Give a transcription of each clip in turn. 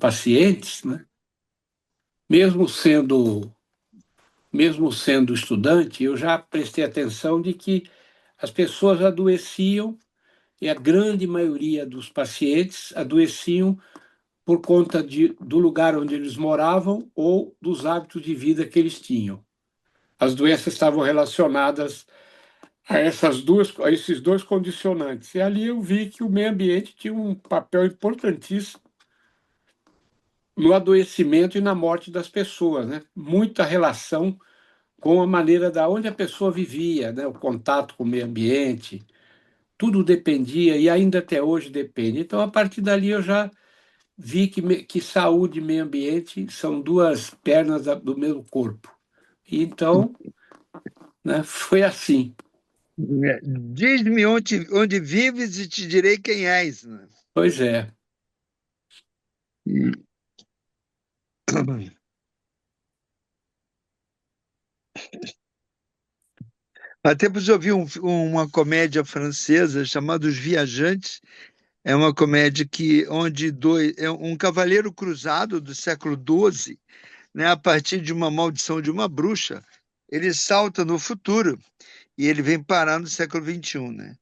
pacientes, né? Mesmo sendo, mesmo sendo estudante, eu já prestei atenção de que as pessoas adoeciam, e a grande maioria dos pacientes adoeciam por conta do lugar onde eles moravam ou dos hábitos de vida que eles tinham. As doenças estavam relacionadas a esses dois condicionantes. E ali eu vi que o meio ambiente tinha um papel importantíssimo no adoecimento e na morte das pessoas, né? Muita relação com a maneira da onde a pessoa vivia, né? O contato com o meio ambiente, tudo dependia e ainda até hoje depende. Então, a partir dali eu já vi que saúde e meio ambiente são duas pernas do mesmo corpo. E então, né, foi assim. Diz-me onde vives e te direi quem és, né? Pois é. E- Há tempos eu vi uma comédia francesa chamada Os Viajantes. É uma comédia onde um cavaleiro cruzado do século XII, né, a partir de uma maldição de uma bruxa, ele salta no futuro e ele vem parar no século XXI, né?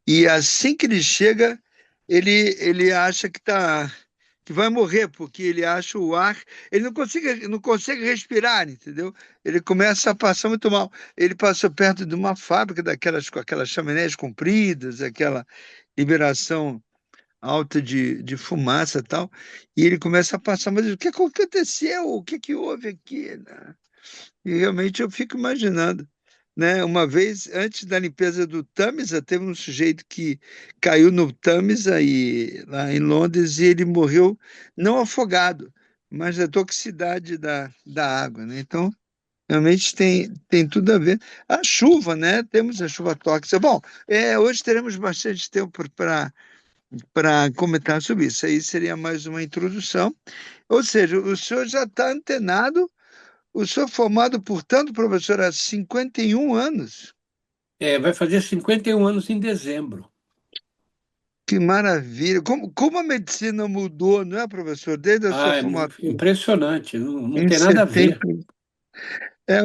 E assim que ele chega, ele acha que vai morrer, porque ele acha o ar, ele não consegue respirar, entendeu? Ele começa a passar muito mal. Ele passou perto de uma fábrica daquelas com aquelas chaminés compridas, aquela liberação alta de fumaça e tal, e ele começa a passar, mas o que aconteceu? O que que houve aqui, né? E realmente eu fico imaginando, né? Uma vez, antes da limpeza do Tâmisa, teve um sujeito que caiu no Tâmisa lá em Londres e ele morreu não afogado, mas da toxicidade da água, né? Então, realmente tem tudo a ver. A chuva, né? Temos a chuva tóxica. Bom, hoje teremos bastante tempo para comentar sobre isso. Aí seria mais uma introdução. Ou seja, o senhor já está antenado, o senhor formado, portanto, professor, há 51 anos. É, vai fazer 51 anos em dezembro. Que maravilha! Como a medicina mudou, não é, professor, desde a sua Ah, é formatura impressionante, não em tem nada a 70? ver.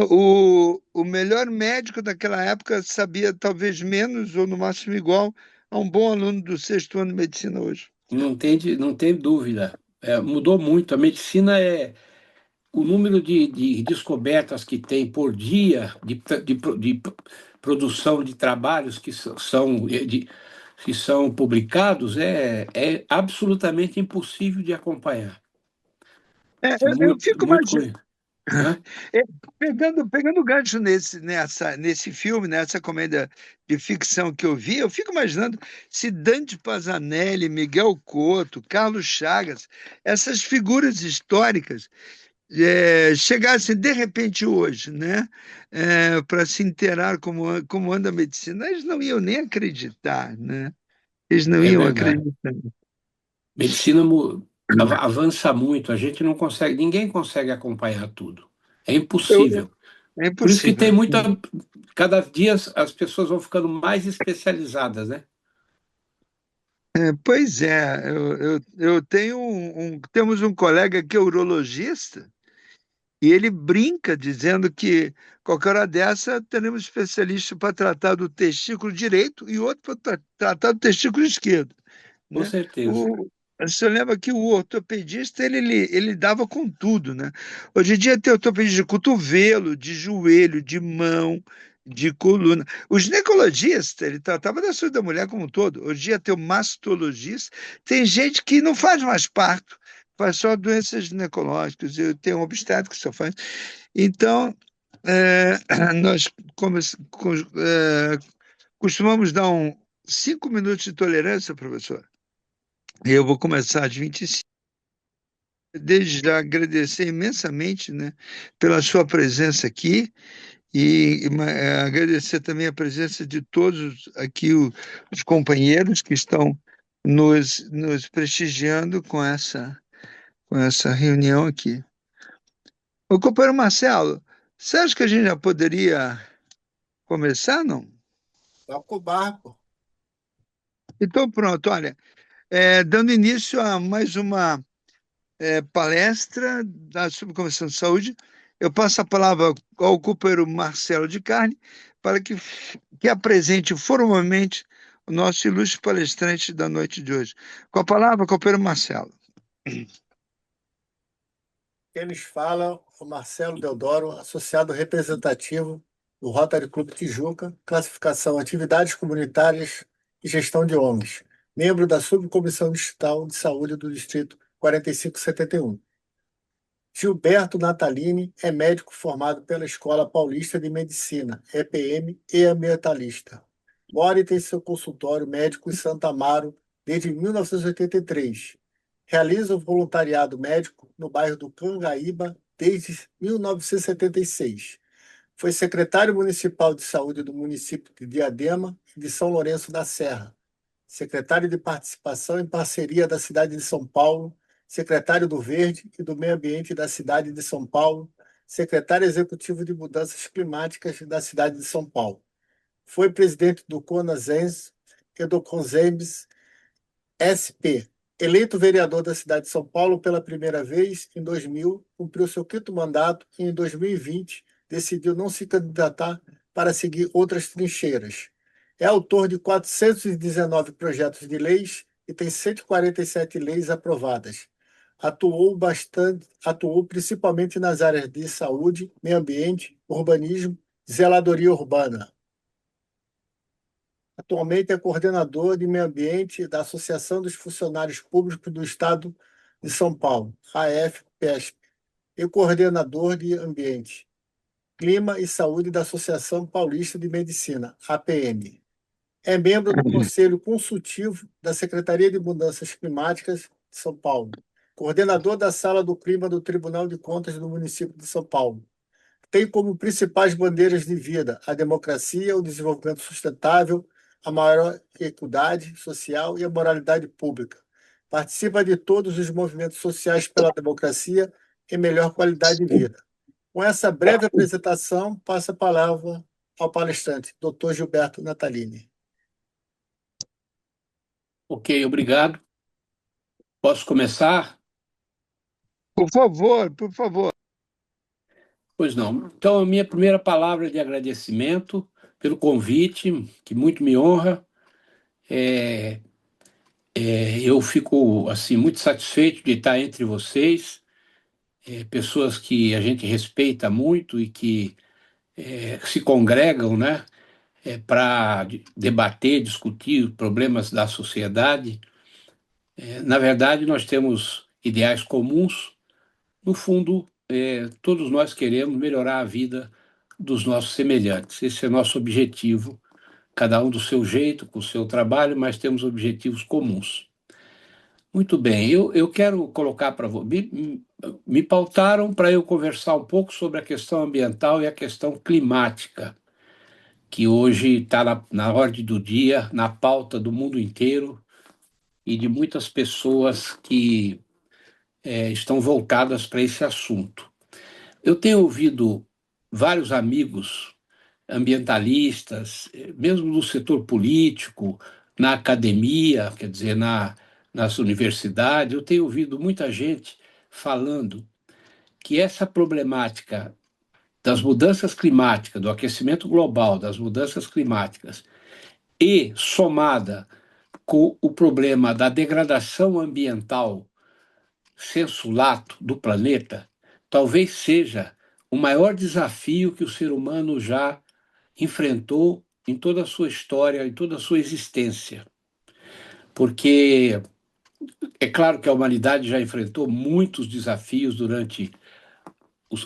O melhor médico daquela época sabia talvez menos ou no máximo igual a um bom aluno do sexto ano de medicina hoje. Não tem dúvida. É, mudou muito. A medicina é o número de descobertas que tem por dia de produção de trabalhos que são publicados é absolutamente impossível de acompanhar. É Eu muito, fico muito imaginando. coisa. Hã? É, pegando gancho nesse filme, nessa comédia de ficção que eu vi, eu fico imaginando se Dante Pazzanelli, Miguel Couto, Carlos Chagas, essas figuras históricas chegassem de repente hoje, né, para se inteirar como anda a medicina, eles não iam nem acreditar, né? Eles não É iam verdade. acreditar. Medicina avança muito, a gente não consegue, ninguém consegue acompanhar tudo. É Eu- impossível. É Por isso que tem impossível. muita. Cada dia as pessoas vão ficando mais especializadas, né? Pois é, eu tenho temos um colega que é urologista e ele brinca dizendo que qualquer hora dessa teremos especialista para tratar do testículo direito e outro para tratar do testículo esquerdo, Com né? certeza. O, Você lembra que o ortopedista ele dava com tudo, né? Hoje em dia tem ortopedista de cotovelo, de joelho, de mão, de coluna. O ginecologista, ele tratava da saúde da mulher como um todo. Hoje em dia tem o mastologista. Tem gente que não faz mais parto, faz só doenças ginecológicas. Eu tenho um obstétrico que só faz. Então, nós costumamos dar 5 minutos de tolerância, professor. E eu vou começar às 25. Desde já agradecer imensamente, né, pela sua presença aqui e agradecer também a presença de todos aqui os companheiros que estão nos prestigiando com essa reunião aqui. O companheiro Marcelo, você acha que a gente já poderia começar, não? Toca o barco. Então, pronto, olha, dando início a mais uma palestra da Subcomissão de Saúde. Eu passo a palavra ao companheiro Marcelo de Carne para que apresente formalmente o nosso ilustre palestrante da noite de hoje. Com a palavra, companheiro Marcelo. Quem nos fala é o Marcelo Deodoro, associado representativo do Rotary Clube Tijuca, classificação Atividades Comunitárias e Gestão de ONGs, membro da Subcomissão Distrital de Saúde do Distrito 4571. Gilberto Natalini é médico formado pela Escola Paulista de Medicina, EPM, e ambientalista. Mora e tem seu consultório médico em Santa Amaro desde 1983. Realiza o voluntariado médico no bairro do Cangaíba desde 1976. Foi secretário municipal de saúde do município de Diadema e de São Lourenço da Serra, secretário de participação em parceria da cidade de São Paulo, secretário do Verde e do Meio Ambiente da cidade de São Paulo, secretário executivo de mudanças climáticas da cidade de São Paulo. Foi presidente do CONASENS e do CONSEMBS SP. Eleito vereador da cidade de São Paulo pela primeira vez em 2000, cumpriu seu quinto mandato e em 2020 decidiu não se candidatar para seguir outras trincheiras. É autor de 419 projetos de leis e tem 147 leis aprovadas. Atuou principalmente nas áreas de saúde, meio ambiente, urbanismo e zeladoria urbana. Atualmente é coordenador de meio ambiente da Associação dos Funcionários Públicos do Estado de São Paulo, AFPESP, e coordenador de ambiente, clima e saúde da Associação Paulista de Medicina, APM. É membro do Conselho Consultivo da Secretaria de Mudanças Climáticas de São Paulo, coordenador da Sala do Clima do Tribunal de Contas do município de São Paulo. Tem como principais bandeiras de vida a democracia, o desenvolvimento sustentável, a maior equidade social e a moralidade pública. Participa de todos os movimentos sociais pela democracia e melhor qualidade de vida. Com essa breve apresentação, passo a palavra ao palestrante, Dr. Gilberto Natalini. Ok, obrigado. Posso começar? Por favor, por favor. Pois não. Então, a minha primeira palavra de agradecimento pelo convite, que muito me honra. Eu fico assim muito satisfeito de estar entre vocês, pessoas que a gente respeita muito e que se congregam, né, para debater, discutir problemas da sociedade. Na verdade, nós temos ideais comuns. No fundo, todos nós queremos melhorar a vida dos nossos semelhantes. Esse é nosso objetivo, cada um do seu jeito, com o seu trabalho, mas temos objetivos comuns. Muito bem, eu quero colocar para você. Me pautaram para eu conversar um pouco sobre a questão ambiental e a questão climática, que hoje está na ordem do dia, na pauta do mundo inteiro e de muitas pessoas que estão voltadas para esse assunto. Eu tenho ouvido vários amigos ambientalistas, mesmo no setor político, na academia, quer dizer, nas universidades, eu tenho ouvido muita gente falando que essa problemática das mudanças climáticas, do aquecimento global, das mudanças climáticas, e somada com o problema da degradação ambiental sensu lato do planeta, talvez seja o maior desafio que o ser humano já enfrentou em toda a sua história, em toda a sua existência. Porque é claro que a humanidade já enfrentou muitos desafios durante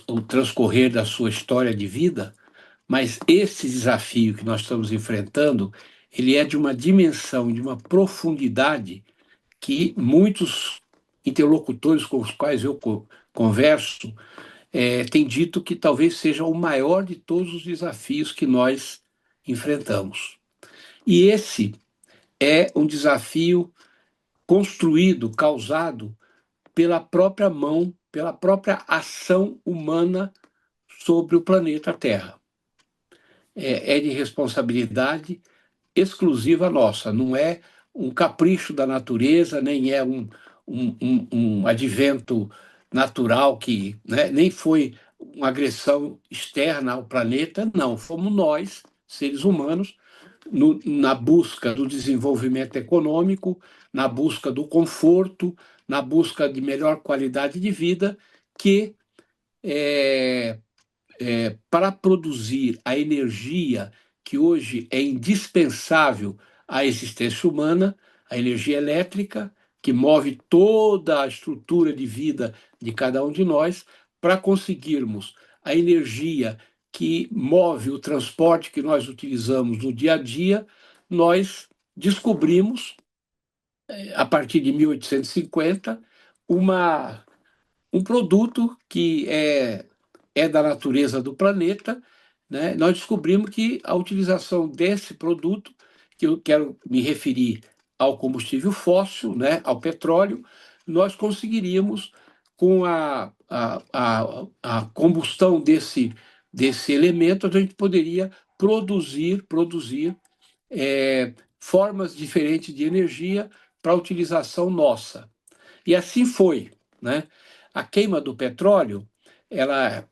o transcorrer da sua história de vida, mas esse desafio que nós estamos enfrentando, ele é de uma dimensão, de uma profundidade que muitos interlocutores com os quais eu converso têm dito que talvez seja o maior de todos os desafios que nós enfrentamos. E esse é um desafio construído, causado pela própria mão, pela própria ação humana sobre o planeta Terra. É de responsabilidade exclusiva nossa, não é um capricho da natureza, nem é um advento natural que, né, nem foi uma agressão externa ao planeta, não, fomos nós, seres humanos, na busca do desenvolvimento econômico, na busca do conforto, na busca de melhor qualidade de vida, que para produzir a energia que hoje é indispensável à existência humana, a energia elétrica, que move toda a estrutura de vida de cada um de nós, para conseguirmos a energia que move o transporte que nós utilizamos no dia a dia, nós descobrimos, a partir de 1850, um produto que é da natureza do planeta, né? Nós descobrimos que a utilização desse produto, que eu quero me referir ao combustível fóssil, né? Ao petróleo, nós conseguiríamos, com a combustão desse elemento, a gente poderia produzir formas diferentes de energia para utilização nossa. E assim foi, né? A queima do petróleo, ela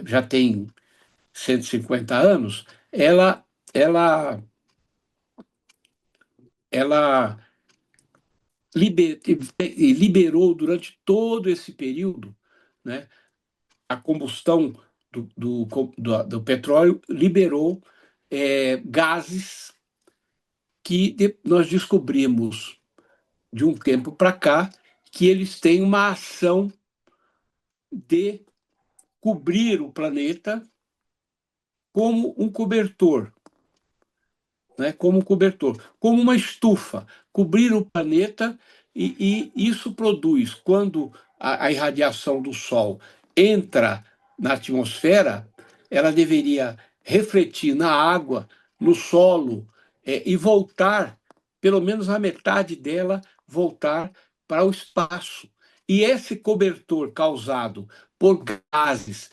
já tem 150 anos, ela liberou durante todo esse período, né? A combustão do petróleo liberou gases que nós descobrimos de um tempo para cá que eles têm uma ação de cobrir o planeta como um cobertor, né? Como um cobertor, como uma estufa, cobrir o planeta, e isso produz, quando a irradiação do Sol entra na atmosfera, ela deveria refletir na água, no solo, e voltar, pelo menos a metade dela, voltar para o espaço. E esse cobertor causado por gases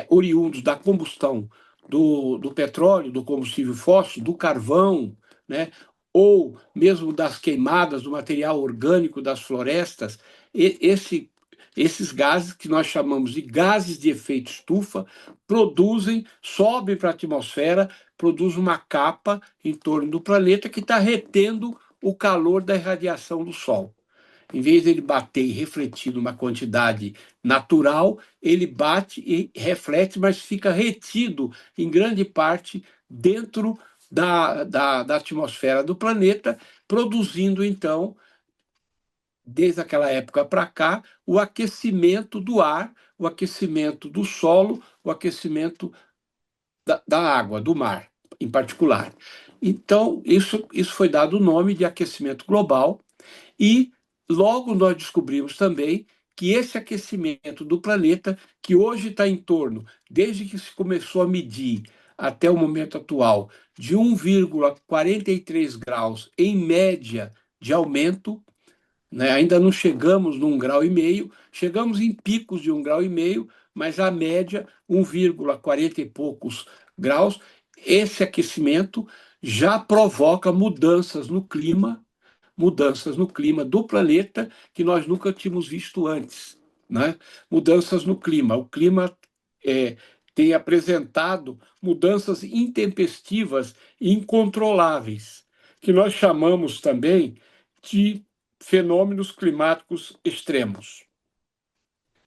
oriundos da combustão do petróleo, do combustível fóssil, do carvão, né? Ou mesmo das queimadas do material orgânico das florestas, esses gases, que nós chamamos de gases de efeito estufa, sobem para a atmosfera, produzem uma capa em torno do planeta que está retendo o calor da irradiação do Sol. Em vez de ele bater e refletir numa quantidade natural, ele bate e reflete, mas fica retido em grande parte dentro da atmosfera do planeta, produzindo, então, desde aquela época para cá, o aquecimento do ar, o aquecimento do solo, o aquecimento da água, do mar, em particular. Então, isso foi dado o nome de aquecimento global, e logo nós descobrimos também que esse aquecimento do planeta, que hoje está em torno, desde que se começou a medir até o momento atual, de 1,43 graus em média de aumento, né? Ainda não chegamos num grau e meio, chegamos em picos de 1,5 graus, mas a média 1,40 e poucos graus. Esse aquecimento já provoca mudanças no clima do planeta que nós nunca tínhamos visto antes, né? Mudanças no clima. O clima tem apresentado mudanças intempestivas e incontroláveis, que nós chamamos também de fenômenos climáticos extremos.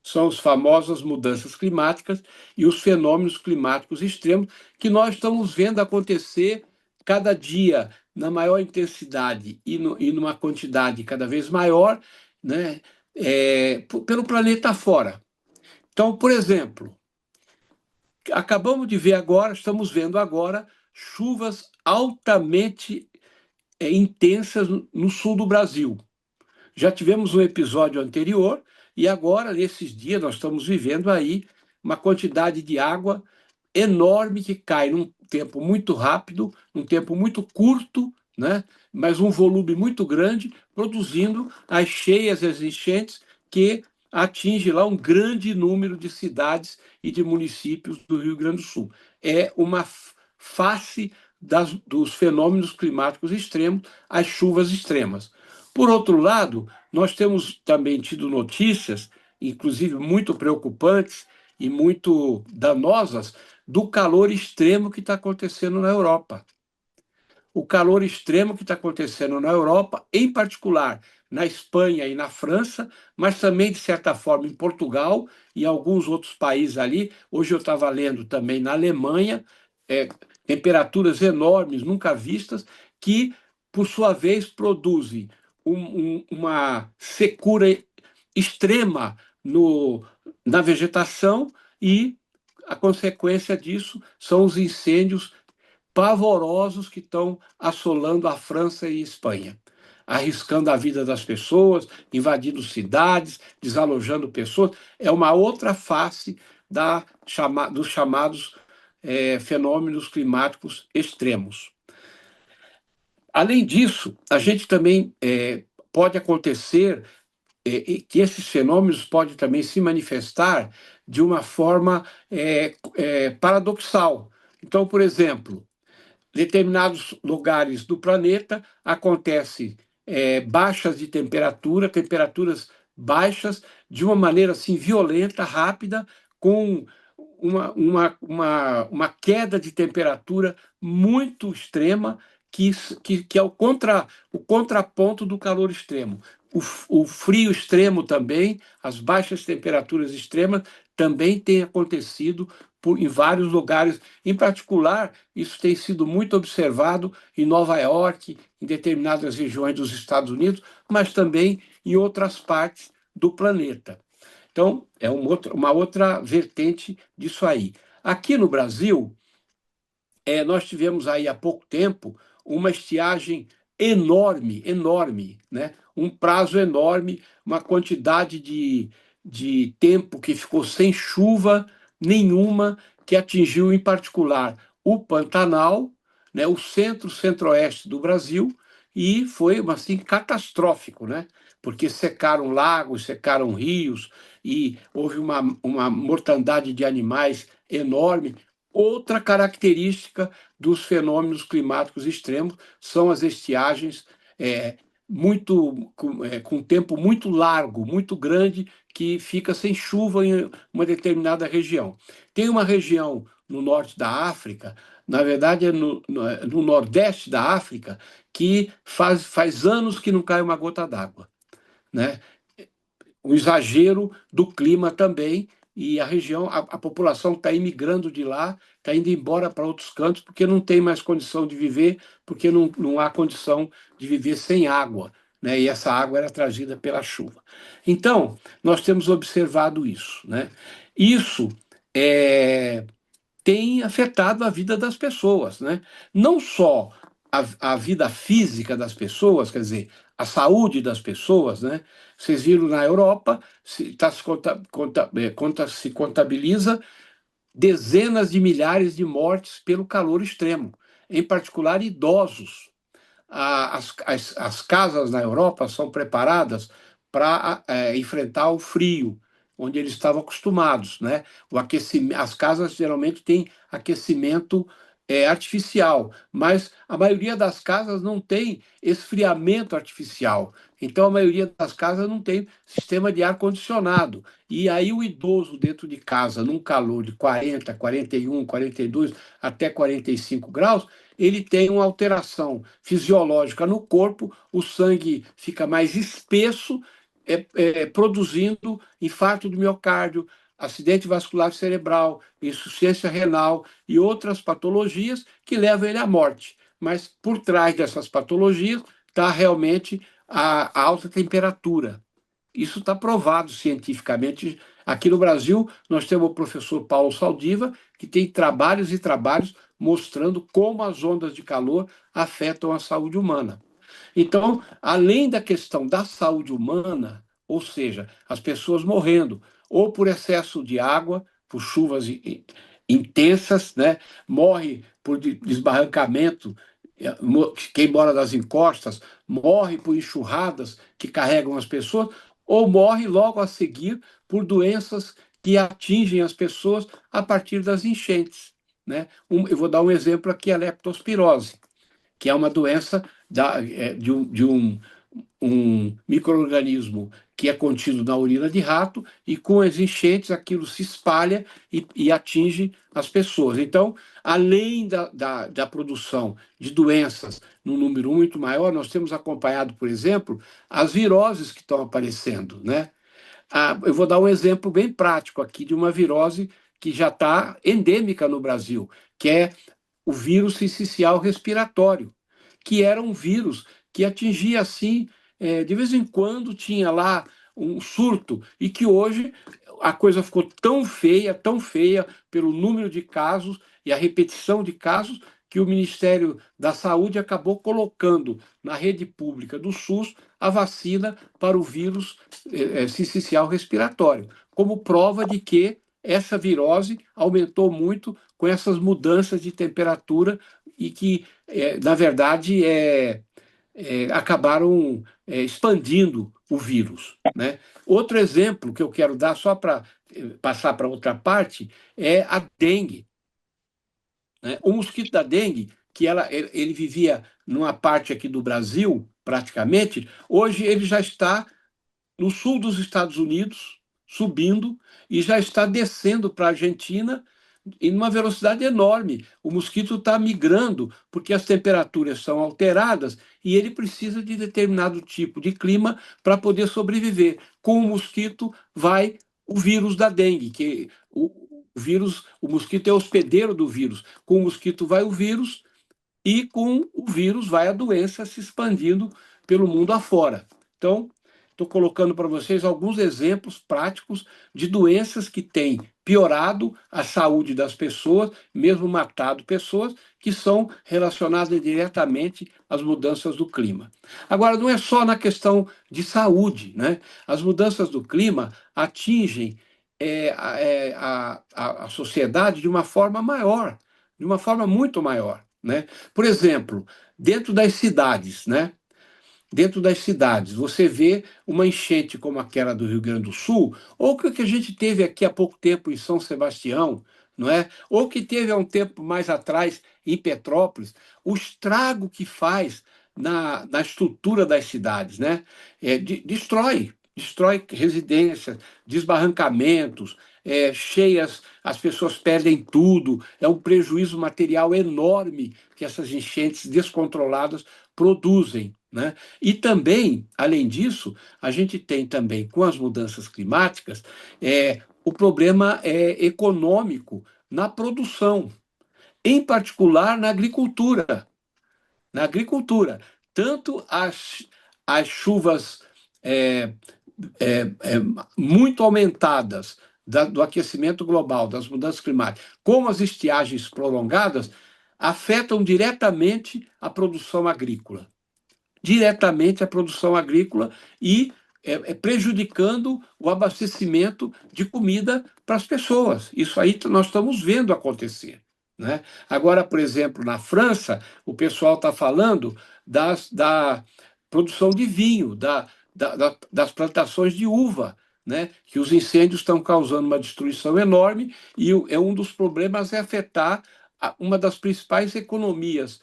São as famosas mudanças climáticas e os fenômenos climáticos extremos que nós estamos vendo acontecer cada dia na maior intensidade e numa quantidade cada vez maior, né, pelo planeta fora. Então, por exemplo, estamos vendo agora chuvas altamente intensas no sul do Brasil. Já tivemos um episódio anterior e agora, nesses dias, nós estamos vivendo aí uma quantidade de água enorme que cai num tempo muito rápido, num tempo muito curto, né? Mas um volume muito grande, produzindo as cheias e as enchentes que atinge lá um grande número de cidades e de municípios do Rio Grande do Sul. É uma face dos fenômenos climáticos extremos, as chuvas extremas. Por outro lado, nós temos também tido notícias, inclusive muito preocupantes e muito danosas, do calor extremo que está acontecendo na Europa. O calor extremo que está acontecendo na Europa, em particular na Espanha e na França, mas também, de certa forma, em Portugal e alguns outros países ali. Hoje eu estava lendo também na Alemanha, temperaturas enormes, nunca vistas, que, por sua vez, produzem uma secura extrema na vegetação e a consequência disso são os incêndios pavorosos que estão assolando a França e a Espanha, arriscando a vida das pessoas, invadindo cidades, desalojando pessoas. É uma outra face dos chamados fenômenos climáticos extremos. Além disso, a gente também pode acontecer que esses fenômenos podem também se manifestar de uma forma paradoxal. Então, por exemplo, determinados lugares do planeta acontece baixas de temperatura, temperaturas baixas, de uma maneira assim violenta, rápida, com uma queda de temperatura muito extrema, que é o contraponto do calor extremo. O frio extremo também, as baixas temperaturas extremas, também têm acontecido em vários lugares. Em particular, isso tem sido muito observado em Nova York, em determinadas regiões dos Estados Unidos, mas também em outras partes do planeta. Então, é uma outra vertente disso aí. Aqui no Brasil, nós tivemos aí há pouco tempo uma estiagem enorme, enorme, né? Um prazo enorme, uma quantidade de tempo que ficou sem chuva nenhuma, que atingiu em particular o Pantanal, né? O centro-oeste do Brasil, e foi assim catastrófico, né? Porque secaram lagos, secaram rios, e houve uma mortandade de animais enorme. Outra característica dos fenômenos climáticos extremos são as estiagens com tempo muito largo, muito grande, que fica sem chuva em uma determinada região. Tem uma região no norte da África, na verdade é no nordeste da África, que faz anos que não cai uma gota d'água, né? O exagero do clima também, e a região, a população está imigrando de lá, está indo embora para outros cantos, porque não tem mais condição de viver, porque não há condição de viver sem água, né? E essa água era trazida pela chuva. Então, nós temos observado isso, né? Isso tem afetado a vida das pessoas, né? Não só a vida física das pessoas, quer dizer, a saúde das pessoas, né? Vocês viram na Europa, se contabiliza dezenas de milhares de mortes pelo calor extremo, em particular idosos. As casas na Europa são preparadas para enfrentar o frio, onde eles estavam acostumados, né? As casas geralmente têm aquecimento artificial, mas a maioria das casas não tem esfriamento artificial. Então, a maioria das casas não tem sistema de ar-condicionado. E aí, o idoso dentro de casa, num calor de 40, 41, 42, até 45 graus, ele tem uma alteração fisiológica no corpo, o sangue fica mais espesso, produzindo infarto do miocárdio, acidente vascular cerebral, insuficiência renal e outras patologias que levam ele à morte. Mas por trás dessas patologias está realmente a alta temperatura. Isso está provado cientificamente. Aqui no Brasil, nós temos o professor Paulo Saldiva, que tem trabalhos e trabalhos mostrando como as ondas de calor afetam a saúde humana. Então, além da questão da saúde humana, ou seja, as pessoas morrendo ou por excesso de água, por chuvas intensas, né? Morre por desbarrancamento, quem mora nas encostas, morre por enxurradas que carregam as pessoas, ou morre logo a seguir por doenças que atingem as pessoas a partir das enchentes, né? Eu vou dar um exemplo aqui, a leptospirose, que é uma doença um micro-organismo que é contido na urina de rato, e com as enchentes aquilo se espalha e atinge as pessoas. Então, além da produção de doenças num número muito maior, nós temos acompanhado, por exemplo, as viroses que estão aparecendo, né? Eu vou dar um exemplo bem prático aqui de uma virose que já está endêmica no Brasil, que é o vírus sincicial respiratório, que era um vírus que atingia assim, de vez em quando tinha lá um surto, e que hoje a coisa ficou tão feia pelo número de casos e a repetição de casos, que o Ministério da Saúde acabou colocando na rede pública do SUS a vacina para o vírus sincicial respiratório, como prova de que essa virose aumentou muito com essas mudanças de temperatura e que, na verdade, acabaram expandindo o vírus, né? Outro exemplo que eu quero dar, só para passar para outra parte, é a dengue, né? O mosquito da dengue, que ele vivia numa parte aqui do Brasil, praticamente, hoje ele já está no sul dos Estados Unidos, subindo, e já está descendo para a Argentina em uma velocidade enorme. O mosquito está migrando porque as temperaturas são alteradas e ele precisa de determinado tipo de clima para poder sobreviver. Com o mosquito vai o vírus da dengue, que o mosquito é hospedeiro do vírus. Com o mosquito vai o vírus, e com o vírus vai a doença se expandindo pelo mundo afora. Então, estou colocando para vocês alguns exemplos práticos de doenças que têm piorado a saúde das pessoas, mesmo matado pessoas, que são relacionadas diretamente às mudanças do clima. Agora, não é só na questão de saúde, né? As mudanças do clima atingem a sociedade de uma forma maior, de uma forma muito maior, né? Por exemplo, dentro das cidades, né? Dentro das cidades, você vê uma enchente como aquela do Rio Grande do Sul, ou que a gente teve aqui há pouco tempo em São Sebastião, não é? Ou que teve há um tempo mais atrás em Petrópolis, o estrago que faz na estrutura das cidades, né? Destrói residências, desbarrancamentos, cheias, as pessoas perdem tudo, é um prejuízo material enorme que essas enchentes descontroladas produzem, né? E também, além disso, a gente tem também, com as mudanças climáticas, o problema econômico na produção, em particular na agricultura. Na agricultura, tanto as chuvas é, muito aumentadas do aquecimento global, das mudanças climáticas, como as estiagens prolongadas, afetam diretamente a produção agrícola. Diretamente a produção agrícola e prejudicando o abastecimento de comida para as pessoas. Isso aí nós estamos vendo acontecer, né? Agora, por exemplo, na França, o pessoal está falando da produção de vinho, das plantações de uva, né? Que os incêndios estão causando uma destruição enorme, e um dos problemas é afetar uma das principais economias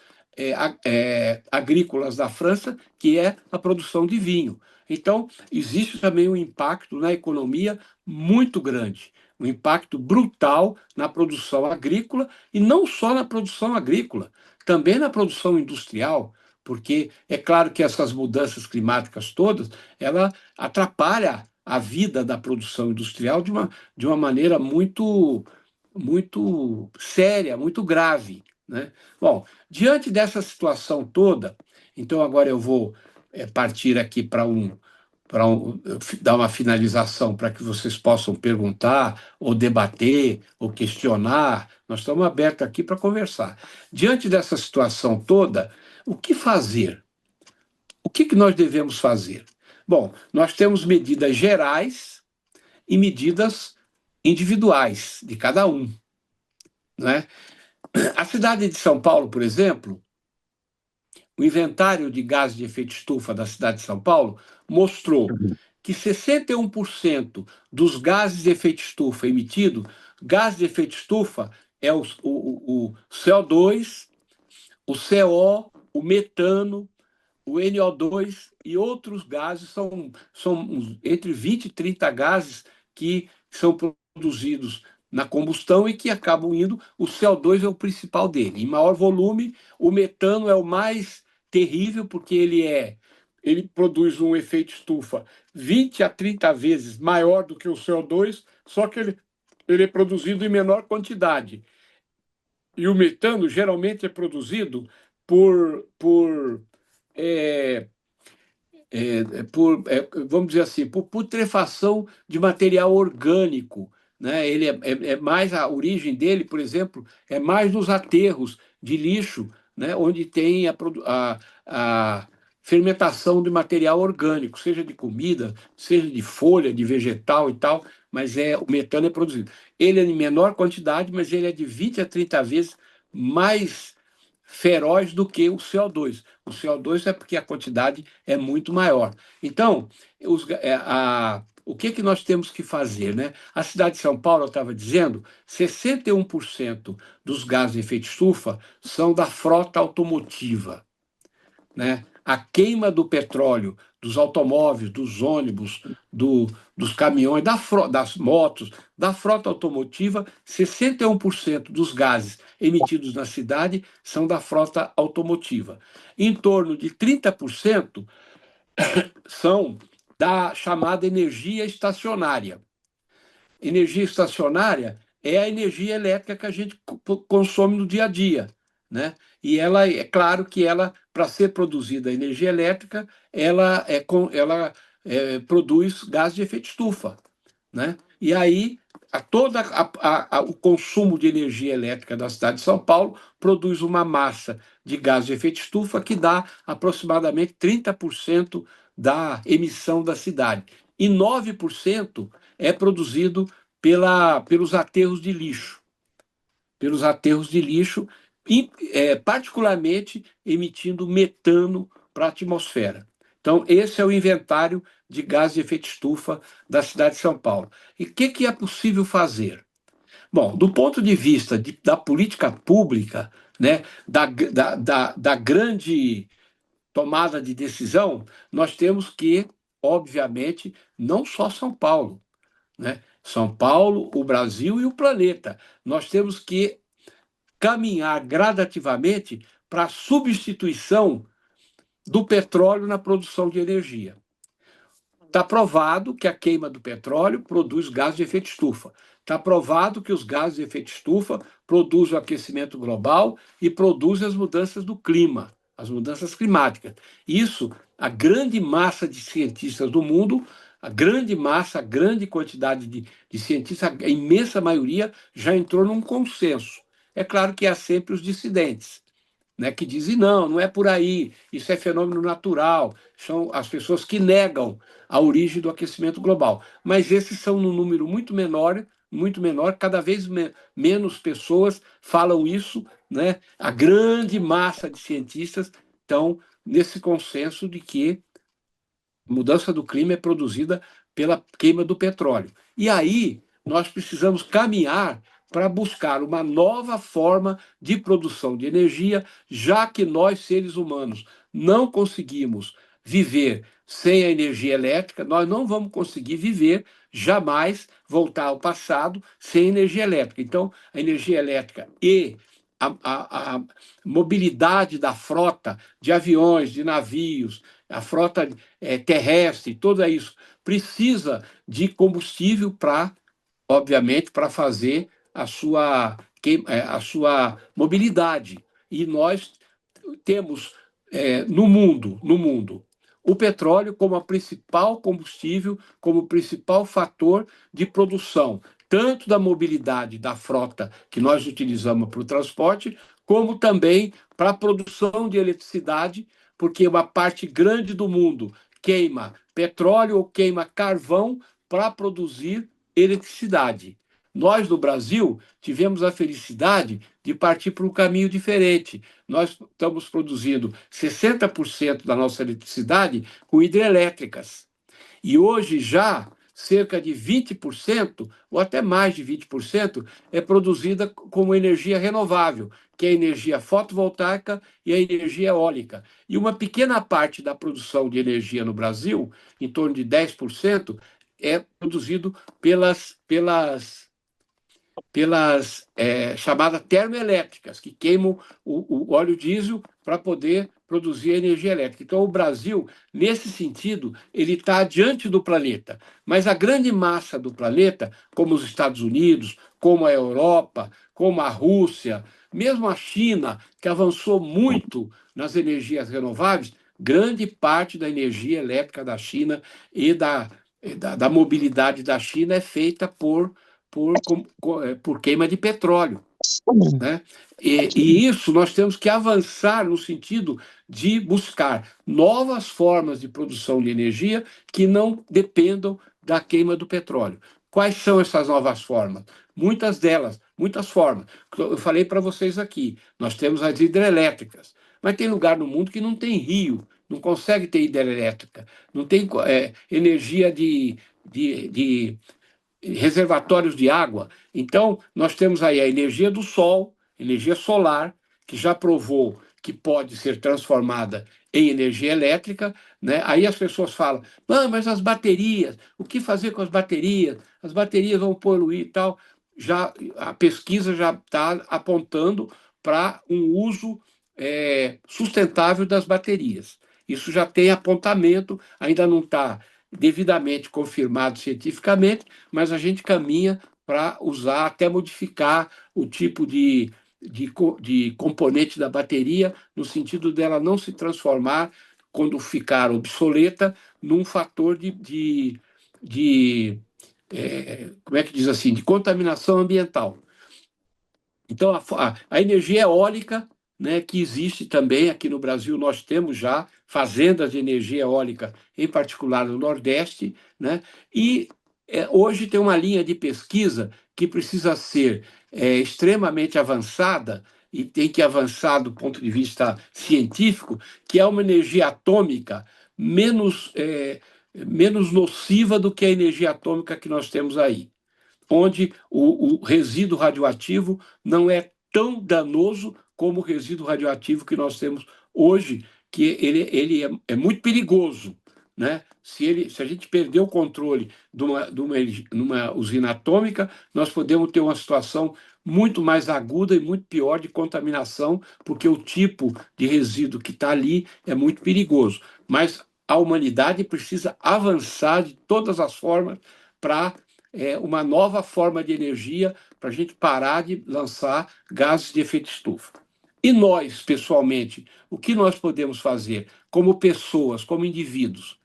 agrícolas da França, que é a produção de vinho. Então, existe também um impacto na economia muito grande, um impacto brutal na produção agrícola, e não só na produção agrícola, também na produção industrial, porque é claro que essas mudanças climáticas todas, ela atrapalha a vida da produção industrial de uma maneira muito séria, muito grave, né? Bom, diante dessa situação toda, então agora eu vou partir aqui para dar uma finalização para que vocês possam perguntar, ou debater, ou questionar. Nós estamos abertos aqui para conversar. Diante dessa situação toda, o que fazer? O que nós devemos fazer? Bom, nós temos medidas gerais e medidas individuais de cada um, né? A cidade de São Paulo, por exemplo, o inventário de gases de efeito estufa da cidade de São Paulo mostrou que 61% dos gases de efeito estufa emitidos, gás de efeito estufa é o CO2, o CO, o metano, o NO2 e outros gases são entre 20 e 30 gases que são produzidos na combustão e que acabam indo. O CO2 é o principal dele. Em maior volume, o metano é o mais terrível, porque ele produz um efeito estufa 20 a 30 vezes maior do que o CO2, só que ele é produzido em menor quantidade. E o metano geralmente é produzido é, vamos dizer assim, por putrefação de material orgânico. Né? Ele é mais, a origem dele, por exemplo, é mais nos aterros de lixo, né? Onde tem a fermentação de material orgânico, seja de comida, seja de folha, de vegetal e tal, mas o metano é produzido. Ele é em menor quantidade, mas ele é de 20 a 30 vezes mais feroz do que o CO2. O CO2 é porque a quantidade é muito maior. Então, o que nós temos que fazer? Né? A cidade de São Paulo, eu estava dizendo, 61% dos gases de efeito estufa são da frota automotiva. Né? A queima do petróleo, dos automóveis, dos ônibus, dos caminhões, das motos, da frota automotiva, 61% dos gases emitidos na cidade são da frota automotiva. Em torno de 30% são da chamada energia estacionária. Energia estacionária é a energia elétrica que a gente consome no dia a dia, né? E ela, é claro que ela, para ser produzida a energia elétrica, ela produz gás de efeito estufa, né? E aí o consumo de energia elétrica da cidade de São Paulo produz uma massa de gás de efeito estufa que dá aproximadamente 30% da emissão cidade. E 9% é produzido pelos aterros de lixo. Pelos aterros de lixo, particularmente emitindo metano para a atmosfera. Então, esse é o inventário de gases de efeito estufa da cidade de São Paulo. E o que é possível fazer? Bom, do ponto de vista da política pública, né, da grande tomada de decisão, nós temos que, obviamente, não só São Paulo, né? São Paulo, o Brasil e o planeta. Nós temos que caminhar gradativamente para a substituição do petróleo na produção de energia. Está provado que a queima do petróleo produz gases de efeito estufa. Está provado que os gases de efeito estufa produzem o aquecimento global e produzem as mudanças do clima, as mudanças climáticas. Isso, a grande massa de cientistas do mundo, a grande quantidade de cientistas, a imensa maioria, já entrou num consenso. É claro que há sempre os dissidentes, né, que dizem, não é por aí, isso é fenômeno natural, são as pessoas que negam a origem do aquecimento global. Mas esses são num número muito menor, cada vez menos pessoas falam isso, né? A grande massa de cientistas estão nesse consenso de que a mudança do clima é produzida pela queima do petróleo. E aí nós precisamos caminhar para buscar uma nova forma de produção de energia, já que nós, seres humanos, não conseguimos viver sem a energia elétrica, nós não vamos conseguir viver, jamais voltar ao passado, sem energia elétrica. Então, a energia elétrica e a mobilidade da frota de aviões, de navios, a frota terrestre, tudo isso, precisa de combustível obviamente, para fazer a sua mobilidade. E nós temos no mundo, o petróleo como a principal combustível, como o principal fator de produção, tanto da mobilidade da frota que nós utilizamos para o transporte, como também para a produção de eletricidade, porque uma parte grande do mundo queima petróleo ou queima carvão para produzir eletricidade. Nós, no Brasil, tivemos a felicidade de partir para um caminho diferente. Nós estamos produzindo 60% da nossa eletricidade com hidrelétricas. E hoje já cerca de 20%, ou até mais de 20%, é produzida como energia renovável, que é a energia fotovoltaica e a energia eólica. E uma pequena parte da produção de energia no Brasil, em torno de 10%, é produzido pelas chamadas termoelétricas, que queimam o óleo diesel para poder produzir energia elétrica. Então, o Brasil, nesse sentido, ele está adiante do planeta. Mas a grande massa do planeta, como os Estados Unidos, como a Europa, como a Rússia, mesmo a China, que avançou muito nas energias renováveis, grande parte da energia elétrica da China e da mobilidade da China é feita por queima de petróleo. Né? E isso nós temos que avançar no sentido de buscar novas formas de produção de energia que não dependam da queima do petróleo. Quais são essas novas formas? Muitas delas, muitas formas. Eu falei para vocês aqui, nós temos as hidrelétricas, mas tem lugar no mundo que não tem rio, não consegue ter hidrelétrica, não tem energia de reservatórios de água. Então, nós temos aí a energia do sol, energia solar, que já provou que pode ser transformada em energia elétrica, né? Aí as pessoas falam, mas as baterias, o que fazer com as baterias? As baterias vão poluir e tal. Já, a pesquisa já está apontando para um uso sustentável das baterias. Isso já tem apontamento, ainda não está devidamente confirmado cientificamente, mas a gente caminha para usar, até modificar o tipo de componente da bateria, no sentido dela não se transformar, quando ficar obsoleta, num fator como é que diz assim, de contaminação ambiental. Então, a energia eólica, né, que existe também aqui no Brasil, nós temos já fazendas de energia eólica, em particular no Nordeste, né, e hoje tem uma linha de pesquisa que precisa ser extremamente avançada, e tem que avançar do ponto de vista científico, que é uma energia atômica menos nociva do que a energia atômica que nós temos aí, onde o resíduo radioativo não é tão danoso como o resíduo radioativo que nós temos hoje, que ele é muito perigoso. Né? Se a gente perder o controle numa usina atômica, nós podemos ter uma situação muito mais aguda e muito pior de contaminação, porque o tipo de resíduo que está ali é muito perigoso. Mas a humanidade precisa avançar de todas as formas para uma nova forma de energia, para a gente parar de lançar gases de efeito estufa. E nós, pessoalmente, o que nós podemos fazer como pessoas, como indivíduos?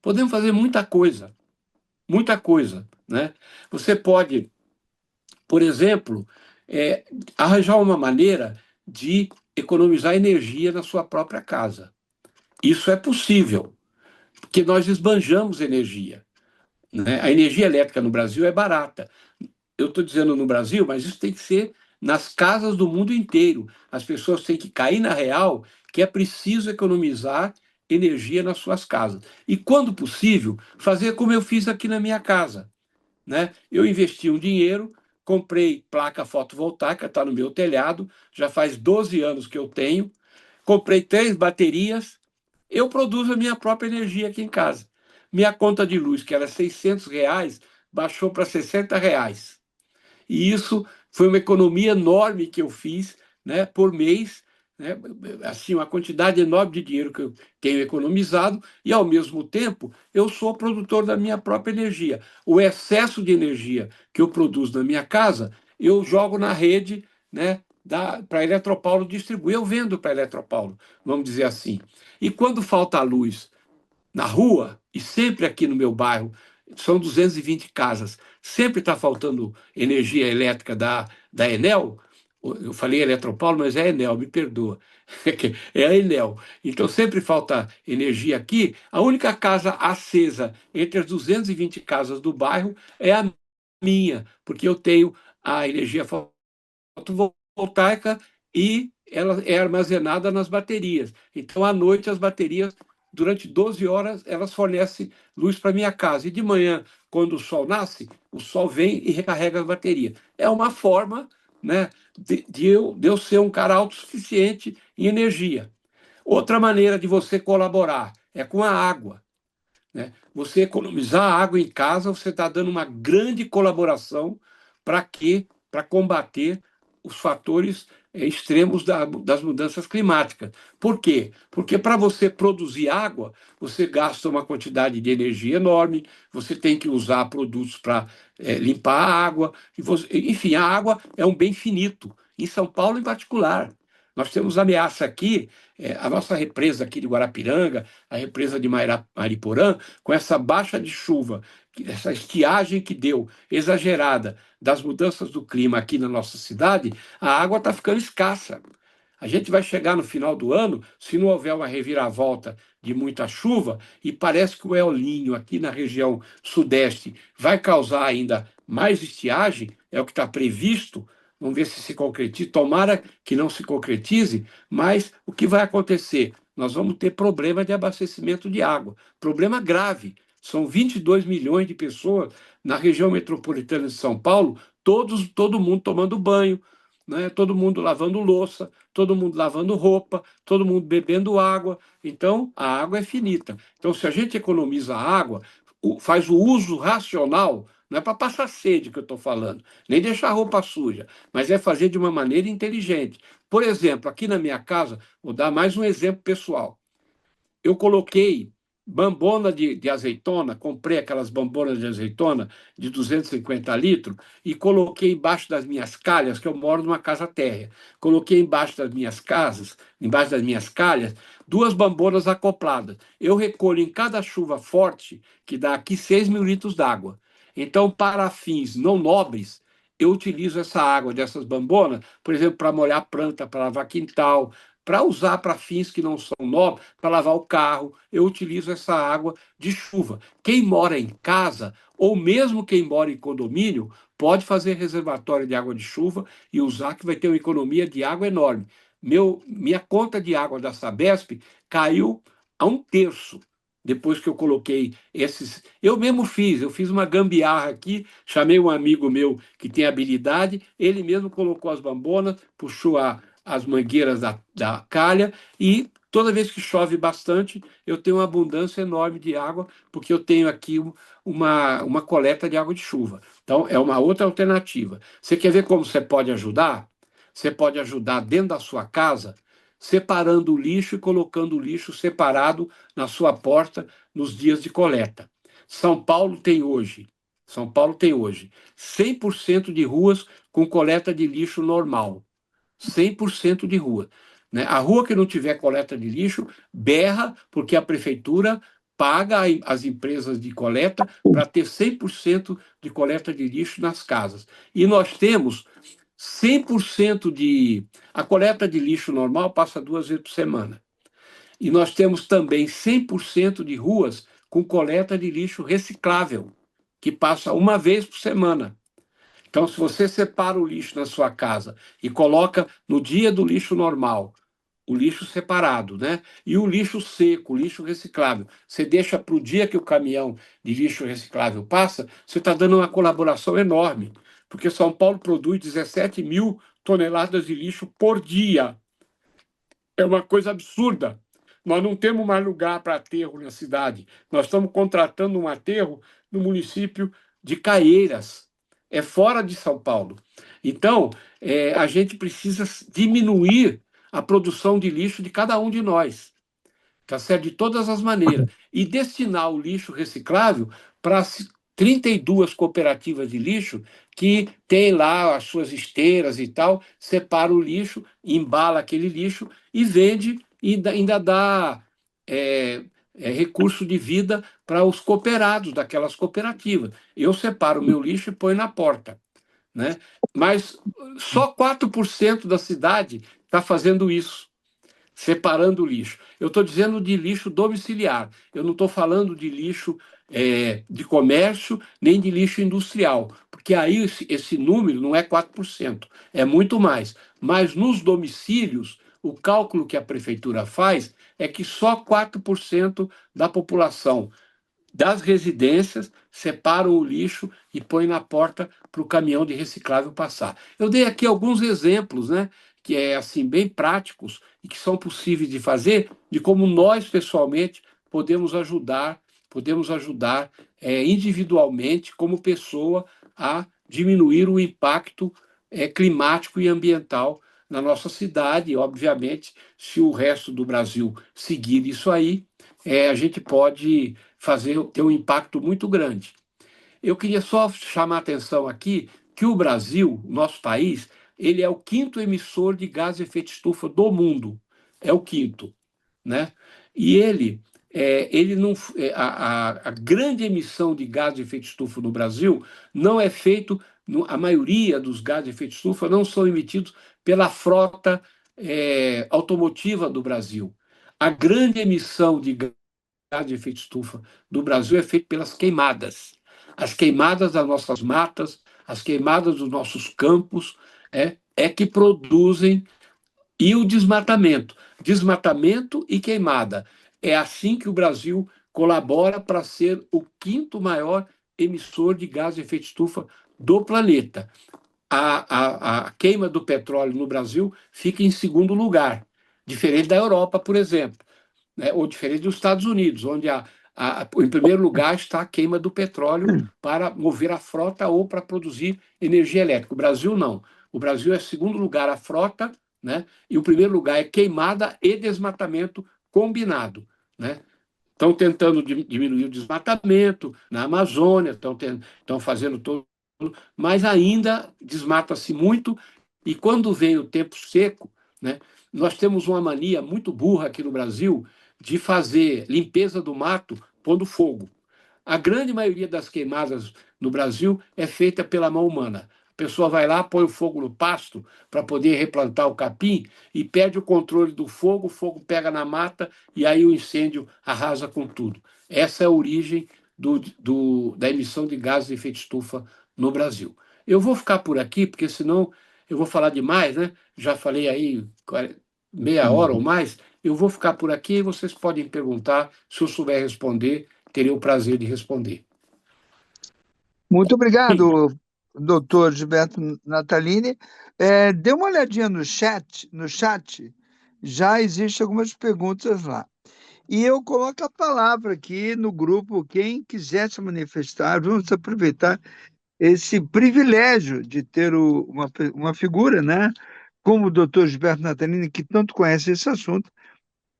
Podemos fazer muita coisa, muita coisa. Né? Você pode, por exemplo, arranjar uma maneira de economizar energia na sua própria casa. Isso é possível, porque nós esbanjamos energia. Né? A energia elétrica no Brasil é barata. Eu estou dizendo no Brasil, mas isso tem que ser nas casas do mundo inteiro. As pessoas têm que cair na real que é preciso economizar energia nas suas casas. E, quando possível, fazer como eu fiz aqui na minha casa. Né? Eu investi um dinheiro, comprei placa fotovoltaica, está no meu telhado, já faz 12 anos que eu tenho, comprei 3 baterias, eu produzo a minha própria energia aqui em casa. Minha conta de luz, que era R$ 600, baixou para R$ 60. E isso foi uma economia enorme que eu fiz, né, por mês, né, assim, uma quantidade enorme de dinheiro que eu tenho economizado, e, ao mesmo tempo, eu sou produtor da minha própria energia. O excesso de energia que eu produzo na minha casa, eu jogo na rede, né, para a Eletropaulo distribuir, eu vendo para a Eletropaulo, vamos dizer assim. E quando falta luz na rua, e sempre aqui no meu bairro, são 220 casas, sempre está faltando energia elétrica da Enel. Eu falei Eletropaulo, mas é Enel, me perdoa. É a Enel. Então sempre falta energia aqui. A única casa acesa entre as 220 casas do bairro é a minha, porque eu tenho a energia fotovoltaica e ela é armazenada nas baterias. Então, à noite, as baterias durante 12 horas elas fornecem luz para minha casa. E de manhã, quando o sol nasce, o sol vem e recarrega a bateria. É uma forma, né, de eu ser um cara autossuficiente em energia. Outra maneira de você colaborar é com a água, né? Você economizar água em casa, você está dando uma grande colaboração para quê? Para combater os fatores extremos das mudanças climáticas. Por quê? Porque para você produzir água, você gasta uma quantidade de energia enorme, você tem que usar produtos para limpar a água, enfim, a água é um bem finito, em São Paulo em particular. Nós temos ameaça aqui, a nossa represa aqui de Guarapiranga, a represa de Mariporã, com essa baixa de chuva, essa estiagem que deu, exagerada, das mudanças do clima aqui na nossa cidade, a água está ficando escassa. A gente vai chegar no final do ano, se não houver uma reviravolta de muita chuva, e parece que o El Niño aqui na região sudeste vai causar ainda mais estiagem, é o que está previsto. Vamos ver se concretiza. Tomara que não se concretize, mas o que vai acontecer? Nós vamos ter problema de abastecimento de água. Problema grave. São 22 milhões de pessoas na região metropolitana de São Paulo, todo mundo tomando banho, né? Todo mundo lavando louça, todo mundo lavando roupa, todo mundo bebendo água. Então, a água é finita. Então, se a gente economiza água, faz o uso racional, não é para passar sede que eu estou falando, nem deixar a roupa suja, mas é fazer de uma maneira inteligente. Por exemplo, aqui na minha casa, vou dar mais um exemplo pessoal. Eu coloquei bambona de azeitona, comprei aquelas bambonas de azeitona de 250 litros e coloquei embaixo das minhas calhas, que eu moro numa casa térrea. Coloquei embaixo das minhas casas, embaixo das minhas calhas, 2 bambonas acopladas. Eu recolho em cada chuva forte, que dá aqui 6 mil litros d'água. Então, para fins não nobres, eu utilizo essa água dessas bambonas, por exemplo, para molhar planta, para lavar quintal, para usar para fins que não são nobres, para lavar o carro, eu utilizo essa água de chuva. Quem mora em casa, ou mesmo quem mora em condomínio, pode fazer reservatório de água de chuva e usar, que vai ter uma economia de água enorme. Minha conta de água da Sabesp caiu a 1/3 depois que eu coloquei esses. Eu fiz uma gambiarra aqui, chamei um amigo meu que tem habilidade, ele mesmo colocou as bambonas, puxou as mangueiras da calha, e toda vez que chove bastante, eu tenho uma abundância enorme de água, porque eu tenho aqui uma coleta de água de chuva. Então, é uma outra alternativa. Você quer ver como você pode ajudar? Você pode ajudar dentro da sua casa, separando o lixo e colocando o lixo separado na sua porta nos dias de coleta. São Paulo tem hoje 100% de ruas com coleta de lixo normal. 100% de rua, né? A rua que não tiver coleta de lixo berra porque a prefeitura paga as empresas de coleta para ter 100% de coleta de lixo nas casas. E nós temos 100% de... A coleta de lixo normal passa 2 vezes por semana. E nós temos também 100% de ruas com coleta de lixo reciclável, que passa 1 vez por semana. Então, se você separa o lixo na sua casa e coloca no dia do lixo normal, o lixo separado, né? E o lixo seco, o lixo reciclável, você deixa para o dia que o caminhão de lixo reciclável passa, você está dando uma colaboração enorme, porque São Paulo produz 17 mil toneladas de lixo por dia. É uma coisa absurda. Nós não temos mais lugar para aterro na cidade. Nós estamos contratando um aterro no município de Caieiras. É fora de São Paulo. Então, a gente precisa diminuir a produção de lixo de cada um de nós, tá certo? De todas as maneiras. E destinar o lixo reciclável para 32 cooperativas de lixo que tem lá as suas esteiras e tal, separa o lixo, embala aquele lixo e vende, e ainda dá recurso de vida para os cooperados daquelas cooperativas. Eu separo o meu lixo e ponho na porta, né? Mas só 4% da cidade está fazendo isso, separando o lixo. Eu estou dizendo de lixo domiciliar, eu não estou falando de lixo de comércio, nem de lixo industrial, porque aí esse número não é 4%, é muito mais. Mas nos domicílios, o cálculo que a prefeitura faz é que só 4% da população das residências separam o lixo e põem na porta para o caminhão de reciclável passar. Eu dei aqui alguns exemplos, né, que é assim bem práticos e que são possíveis de fazer, de como nós pessoalmente podemos ajudar individualmente como pessoa a diminuir o impacto climático e ambiental na nossa cidade. E, obviamente, se o resto do Brasil seguir isso aí, a gente pode ter um impacto muito grande. Eu queria só chamar a atenção aqui que o Brasil, nosso país, ele é o quinto emissor de gás de efeito estufa do mundo. É o quinto, né? E ele não, a grande emissão de gás de efeito estufa no Brasil não é feito, a maioria dos gases de efeito estufa não são emitidos pela frota automotiva do Brasil. A grande emissão de gás de efeito estufa do Brasil é feita pelas queimadas. As queimadas das nossas matas, as queimadas dos nossos campos, que produzem, e o desmatamento. Desmatamento e queimada. É assim que o Brasil colabora para ser o quinto maior emissor de gás de efeito estufa do planeta. A queima do petróleo no Brasil fica em segundo lugar, diferente da Europa, por exemplo, né? Ou diferente dos Estados Unidos, onde em primeiro lugar está a queima do petróleo para mover a frota ou para produzir energia elétrica. O Brasil não. O Brasil é segundo lugar a frota, né? E o primeiro lugar é queimada e desmatamento combinado, né? Estão tentando diminuir o desmatamento na Amazônia, estão fazendo todo, mas ainda desmata-se muito, e quando vem o tempo seco, né, nós temos uma mania muito burra aqui no Brasil de fazer limpeza do mato pondo fogo. A grande maioria das queimadas no Brasil é feita pela mão humana. A pessoa vai lá, põe o fogo no pasto para poder replantar o capim e perde o controle do fogo, o fogo pega na mata e aí o incêndio arrasa com tudo. Essa é a origem da emissão de gases de efeito estufa no Brasil. Eu vou ficar por aqui, porque senão eu vou falar demais, né? Já falei aí meia hora ou mais. Eu vou ficar por aqui e vocês podem perguntar. Se eu souber responder, teria o prazer de responder. Muito obrigado, doutor Gilberto Natalini. Dê uma olhadinha no chat, já existem algumas perguntas lá. E eu coloco a palavra aqui no grupo, quem quiser se manifestar, vamos aproveitar esse privilégio de ter uma figura, né, como o doutor Gilberto Natalini, que tanto conhece esse assunto,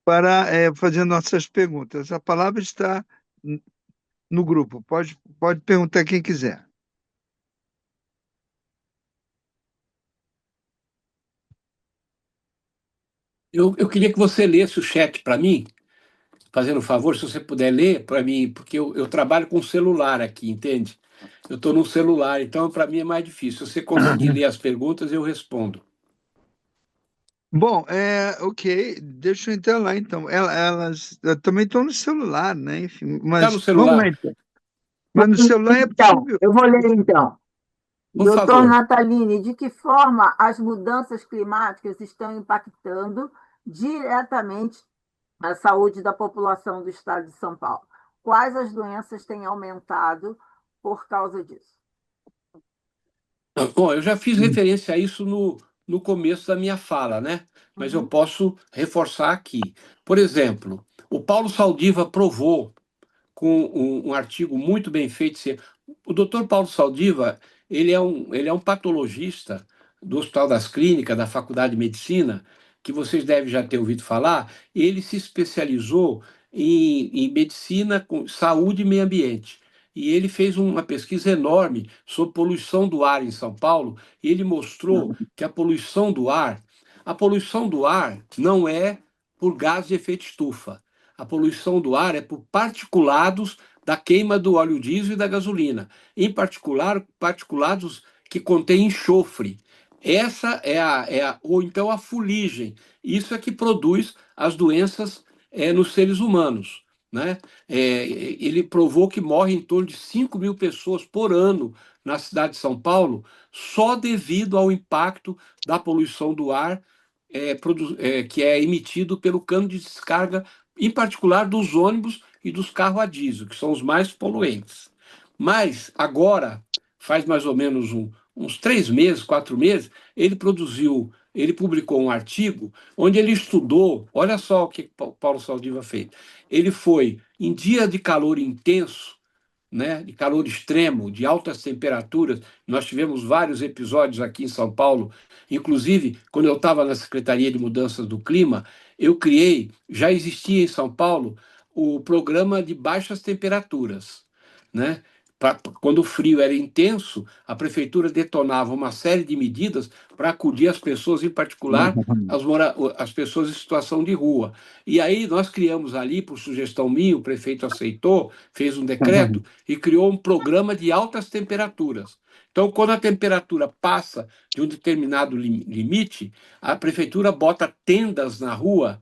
para fazer nossas perguntas. A palavra está no grupo, pode perguntar quem quiser. Eu queria que você lesse o chat para mim, fazendo um favor, se você puder ler para mim, porque eu trabalho com celular aqui, entende? Eu estou no celular, então para mim é mais difícil. Se você conseguir ler as perguntas, eu respondo. Bom, ok, deixa eu entrar lá então. Elas também estão no celular, né? Enfim, mas Está no celular? vamos lá então. Mas no celular é possível. Eu vou ler então. Por Doutor favor. Natalini, de que forma as mudanças climáticas estão impactando diretamente a saúde da população do estado de São Paulo? Quais as doenças têm aumentado por causa disso? Bom, eu já fiz referência a isso no começo da minha fala, né? Mas eu posso reforçar aqui. Por exemplo, o Paulo Saldiva provou, com um artigo muito bem feito. O doutor Paulo Saldiva, ele é um patologista do Hospital das Clínicas, da Faculdade de Medicina, que vocês devem já ter ouvido falar. Ele se especializou em medicina, com saúde e meio ambiente. E ele fez uma pesquisa enorme sobre poluição do ar em São Paulo, e ele mostrou que a poluição do ar não é por gás de efeito estufa. A poluição do ar é por particulados da queima do óleo diesel e da gasolina, em particular particulados que contêm enxofre. Essa ou então a fuligem. Isso é que produz as doenças nos seres humanos, né? Ele provou que morre em torno de 5.000 pessoas por ano na cidade de São Paulo, só devido ao impacto da poluição do ar que é emitido pelo cano de descarga, em particular dos ônibus e dos carros a diesel, que são os mais poluentes. Mas agora, faz mais ou menos uns 3 meses, 4 meses, ele publicou um artigo onde ele estudou, olha só o que Paulo Saldiva fez. Ele foi, em dia de calor intenso, né, de calor extremo, de altas temperaturas. Nós tivemos vários episódios aqui em São Paulo, inclusive, quando eu estava na Secretaria de Mudanças do Clima, eu criei, já existia em São Paulo, o programa de baixas temperaturas, né? Quando o frio era intenso, a prefeitura detonava uma série de medidas para acudir as pessoas, em particular as pessoas em situação de rua. E aí nós criamos ali, por sugestão minha, o prefeito aceitou, fez um decreto e criou um programa de altas temperaturas. Então, quando a temperatura passa de um determinado limite, a prefeitura bota tendas na rua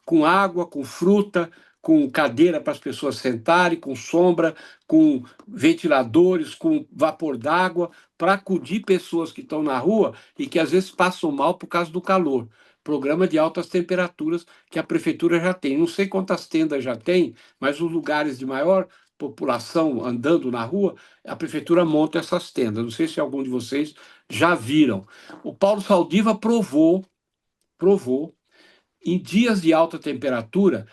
com água, com fruta, com cadeira para as pessoas sentarem, com sombra, com ventiladores, com vapor d'água, para acudir pessoas que estão na rua e que às vezes passam mal por causa do calor. Programa de altas temperaturas que a prefeitura já tem. Não sei quantas tendas já tem, mas os lugares de maior população andando na rua, a prefeitura monta essas tendas. Não sei se algum de vocês já viram. O Paulo Saldiva provou, em dias de alta temperatura,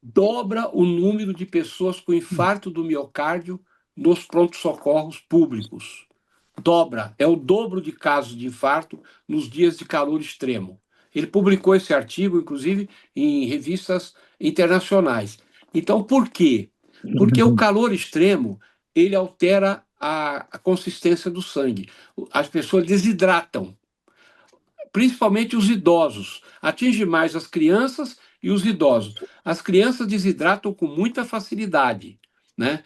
dobra o número de pessoas com infarto do miocárdio nos prontos-socorros públicos. Dobra, é o dobro de casos de infarto nos dias de calor extremo. Ele publicou esse artigo, inclusive, em revistas internacionais. Então, por quê? Porque o calor extremo, ele altera a consistência do sangue. As pessoas desidratam, principalmente os idosos. Atinge mais as crianças e os idosos. As crianças desidratam com muita facilidade, né?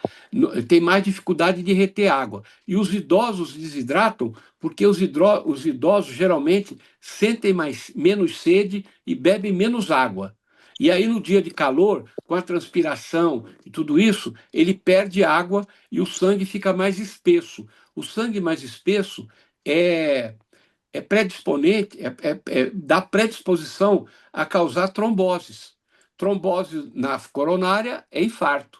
Tem mais dificuldade de reter água. E os idosos desidratam porque os idosos geralmente sentem menos sede e bebem menos água. E aí, no dia de calor, com a transpiração e tudo isso, ele perde água e o sangue fica mais espesso. O sangue mais espesso é predisponente, dá predisposição a causar tromboses. Trombose na coronária é infarto.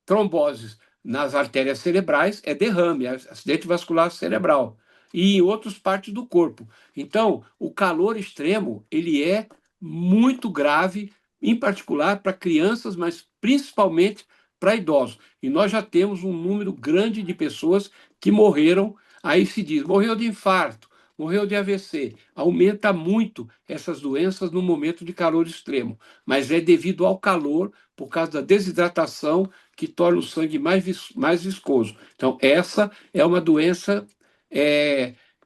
Tromboses nas artérias cerebrais é derrame, é acidente vascular cerebral. E em outras partes do corpo. Então, o calor extremo, ele é muito grave, em particular para crianças, mas principalmente para idosos. E nós já temos um número grande de pessoas que morreram, aí se diz, morreu de infarto, morreu de AVC. Aumenta muito essas doenças no momento de calor extremo, mas é devido ao calor, por causa da desidratação, que torna o sangue mais viscoso. Então, essa é uma doença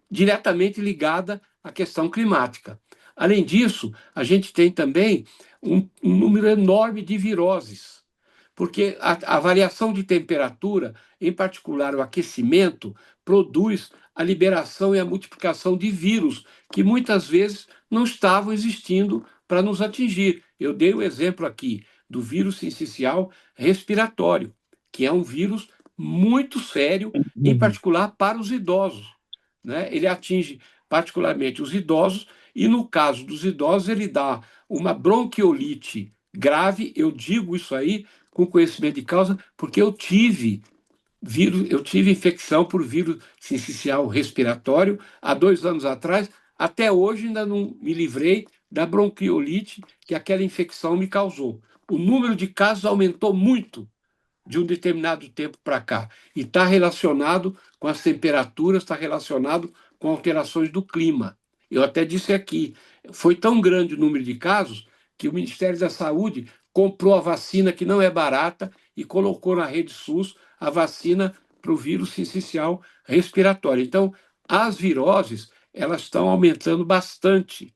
diretamente ligada à questão climática. Além disso, a gente tem também um número enorme de viroses, porque a variação de temperatura, em particular o aquecimento, produz a liberação e a multiplicação de vírus, que muitas vezes não estavam existindo para nos atingir. Eu dei o exemplo aqui do vírus sincicial respiratório, que é um vírus muito sério, em particular para os idosos, né? Ele atinge particularmente os idosos, e no caso dos idosos, ele dá uma bronquiolite grave. Eu digo isso aí com conhecimento de causa, porque eu tive infecção por vírus sincicial respiratório há 2 anos atrás. Até hoje ainda não me livrei da bronquiolite que aquela infecção me causou. O número de casos aumentou muito de um determinado tempo para cá, e está relacionado com as temperaturas, está relacionado com alterações do clima. Eu até disse aqui, foi tão grande o número de casos que o Ministério da Saúde comprou a vacina, que não é barata, e colocou na rede SUS a vacina para o vírus sincicial respiratório. Então, as viroses, elas estão aumentando bastante,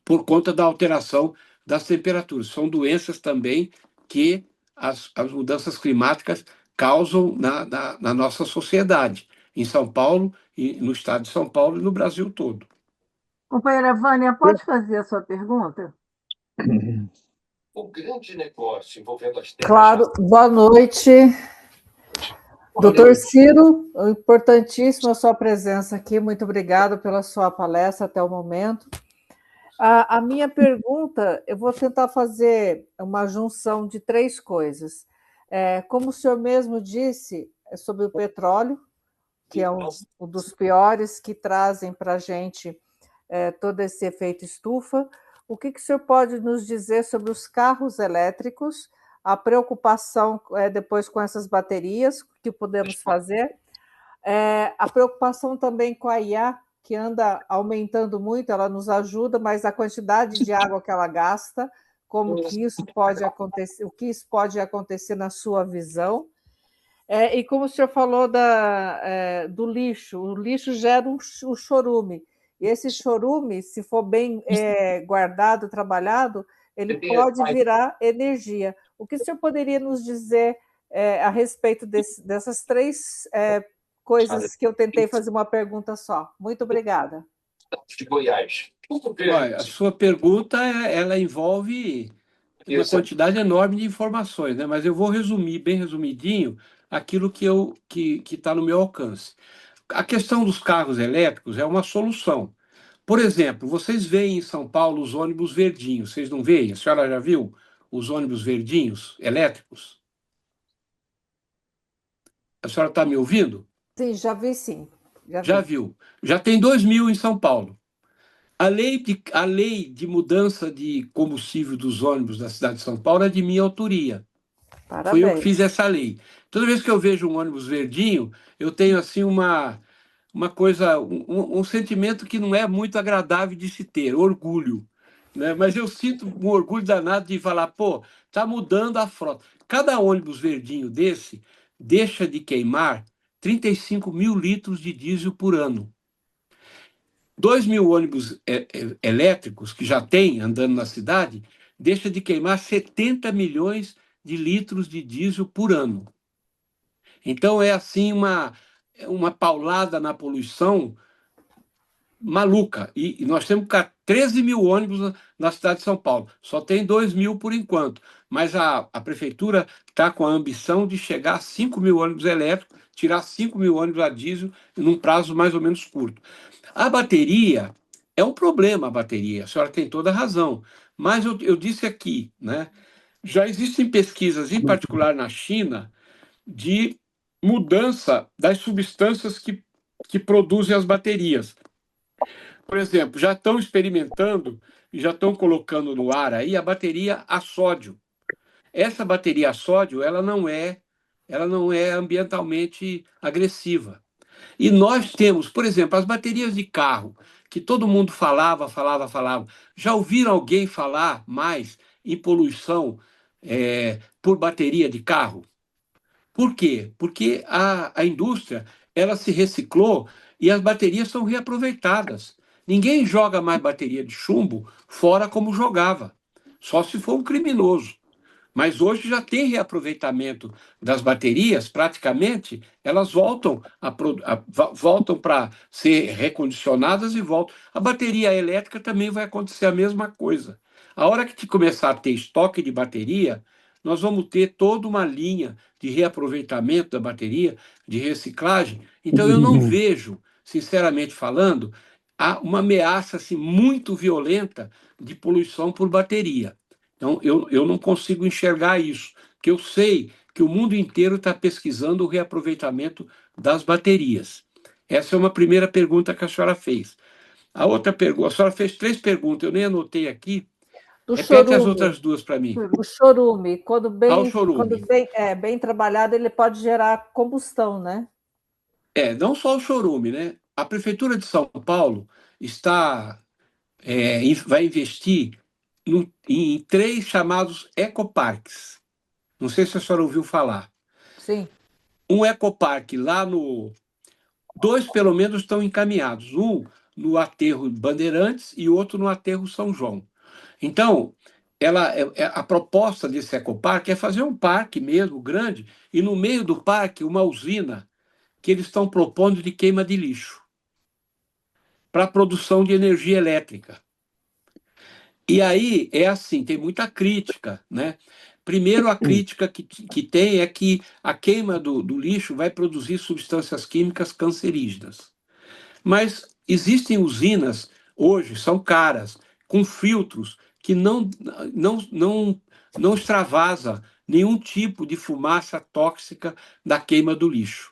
por conta da alteração das temperaturas. São doenças também que as mudanças climáticas causam na nossa sociedade, em São Paulo, no estado de São Paulo e no Brasil todo. Companheira Vânia, pode fazer a sua pergunta? O grande negócio envolvendo as terras. Claro, boa noite. Doutor Ciro, importantíssima a sua presença aqui. Muito obrigado pela sua palestra até o momento. A minha pergunta, eu vou tentar fazer uma junção de três coisas. Como o senhor mesmo disse, é sobre o petróleo, que é um dos piores que trazem para a gente todo esse efeito estufa. O que o senhor pode nos dizer sobre os carros elétricos, a preocupação depois com essas baterias, o que podemos fazer? A preocupação também com a IA, que anda aumentando muito, ela nos ajuda, mas a quantidade de água que ela gasta, como que isso pode acontecer, o que isso pode acontecer na sua visão? E como o senhor falou do lixo, o lixo gera um chorume, e esse chorume, se for bem guardado, trabalhado, ele pode virar energia. O que o senhor poderia nos dizer a respeito dessas três coisas que eu tentei fazer uma pergunta só? Muito obrigada. De Goiás. Olha, a sua pergunta ela envolve uma quantidade enorme de informações, né? Mas eu vou resumir, bem resumidinho, aquilo que está no meu alcance. A questão dos carros elétricos é uma solução. Por exemplo, vocês veem em São Paulo os ônibus verdinhos, vocês não veem? A senhora já viu os ônibus verdinhos elétricos? A senhora está me ouvindo? Sim, já vi sim. Já viu. Já tem 2.000 em São Paulo. A lei de mudança de combustível dos ônibus da cidade de São Paulo é de minha autoria. Parabéns. Foi eu que fiz essa lei. Toda vez que eu vejo um ônibus verdinho, eu tenho assim uma coisa, um sentimento que não é muito agradável de se ter, orgulho. Né? Mas eu sinto um orgulho danado de falar, pô, está mudando a frota. Cada ônibus verdinho desse deixa de queimar 35 mil litros de diesel por ano. 2.000 ônibus elétricos que já tem andando na cidade deixa de queimar 70 milhões de litros de diesel por ano. Então é assim uma paulada na poluição maluca. E nós temos 13.000 ônibus na cidade de São Paulo. Só tem 2.000 por enquanto. Mas a prefeitura está com a ambição de chegar a 5.000 ônibus elétricos, tirar 5.000 ônibus a diesel num prazo mais ou menos curto. A bateria é um problema, a bateria. A senhora tem toda a razão. Mas eu disse aqui, né? Já existem pesquisas, em particular na China, de mudança das substâncias que produzem as baterias. Por exemplo, já estão experimentando e já estão colocando no ar aí a bateria a sódio. Essa bateria a sódio, ela não é ambientalmente agressiva. E nós temos, por exemplo, as baterias de carro, que todo mundo falava. Já ouviram alguém falar mais em poluição por bateria de carro? Por quê? Porque a indústria ela se reciclou e as baterias são reaproveitadas. Ninguém joga mais bateria de chumbo fora como jogava, só se for um criminoso. Mas hoje já tem reaproveitamento das baterias, praticamente, elas voltam para ser recondicionadas e voltam. A bateria elétrica também vai acontecer a mesma coisa. A hora que começar a ter estoque de bateria, nós vamos ter toda uma linha de reaproveitamento da bateria, de reciclagem. Então, eu não vejo, sinceramente falando, uma ameaça assim, muito violenta de poluição por bateria. Então, eu não consigo enxergar isso, porque eu sei que o mundo inteiro está pesquisando o reaproveitamento das baterias. Essa é uma primeira pergunta que a senhora fez. A outra pergunta, a senhora fez 3 perguntas, eu nem anotei aqui. Repete as outras 2 para mim. O chorume, quando chorume. bem trabalhado, ele pode gerar combustão, né? Não só o chorume, né? A Prefeitura de São Paulo vai investir em 3 chamados ecoparques. Não sei se a senhora ouviu falar. Sim. Um ecoparque lá no... 2, pelo menos, estão encaminhados. Um no aterro Bandeirantes e outro no aterro São João. Então, a proposta desse ecoparque é fazer um parque mesmo, grande, e no meio do parque uma usina que eles estão propondo de queima de lixo para a produção de energia elétrica. E aí é assim, tem muita crítica, né? Primeiro, a crítica que tem é que a queima do lixo vai produzir substâncias químicas cancerígenas. Mas existem usinas, hoje, são caras, com filtros que não extravasa nenhum tipo de fumaça tóxica da queima do lixo.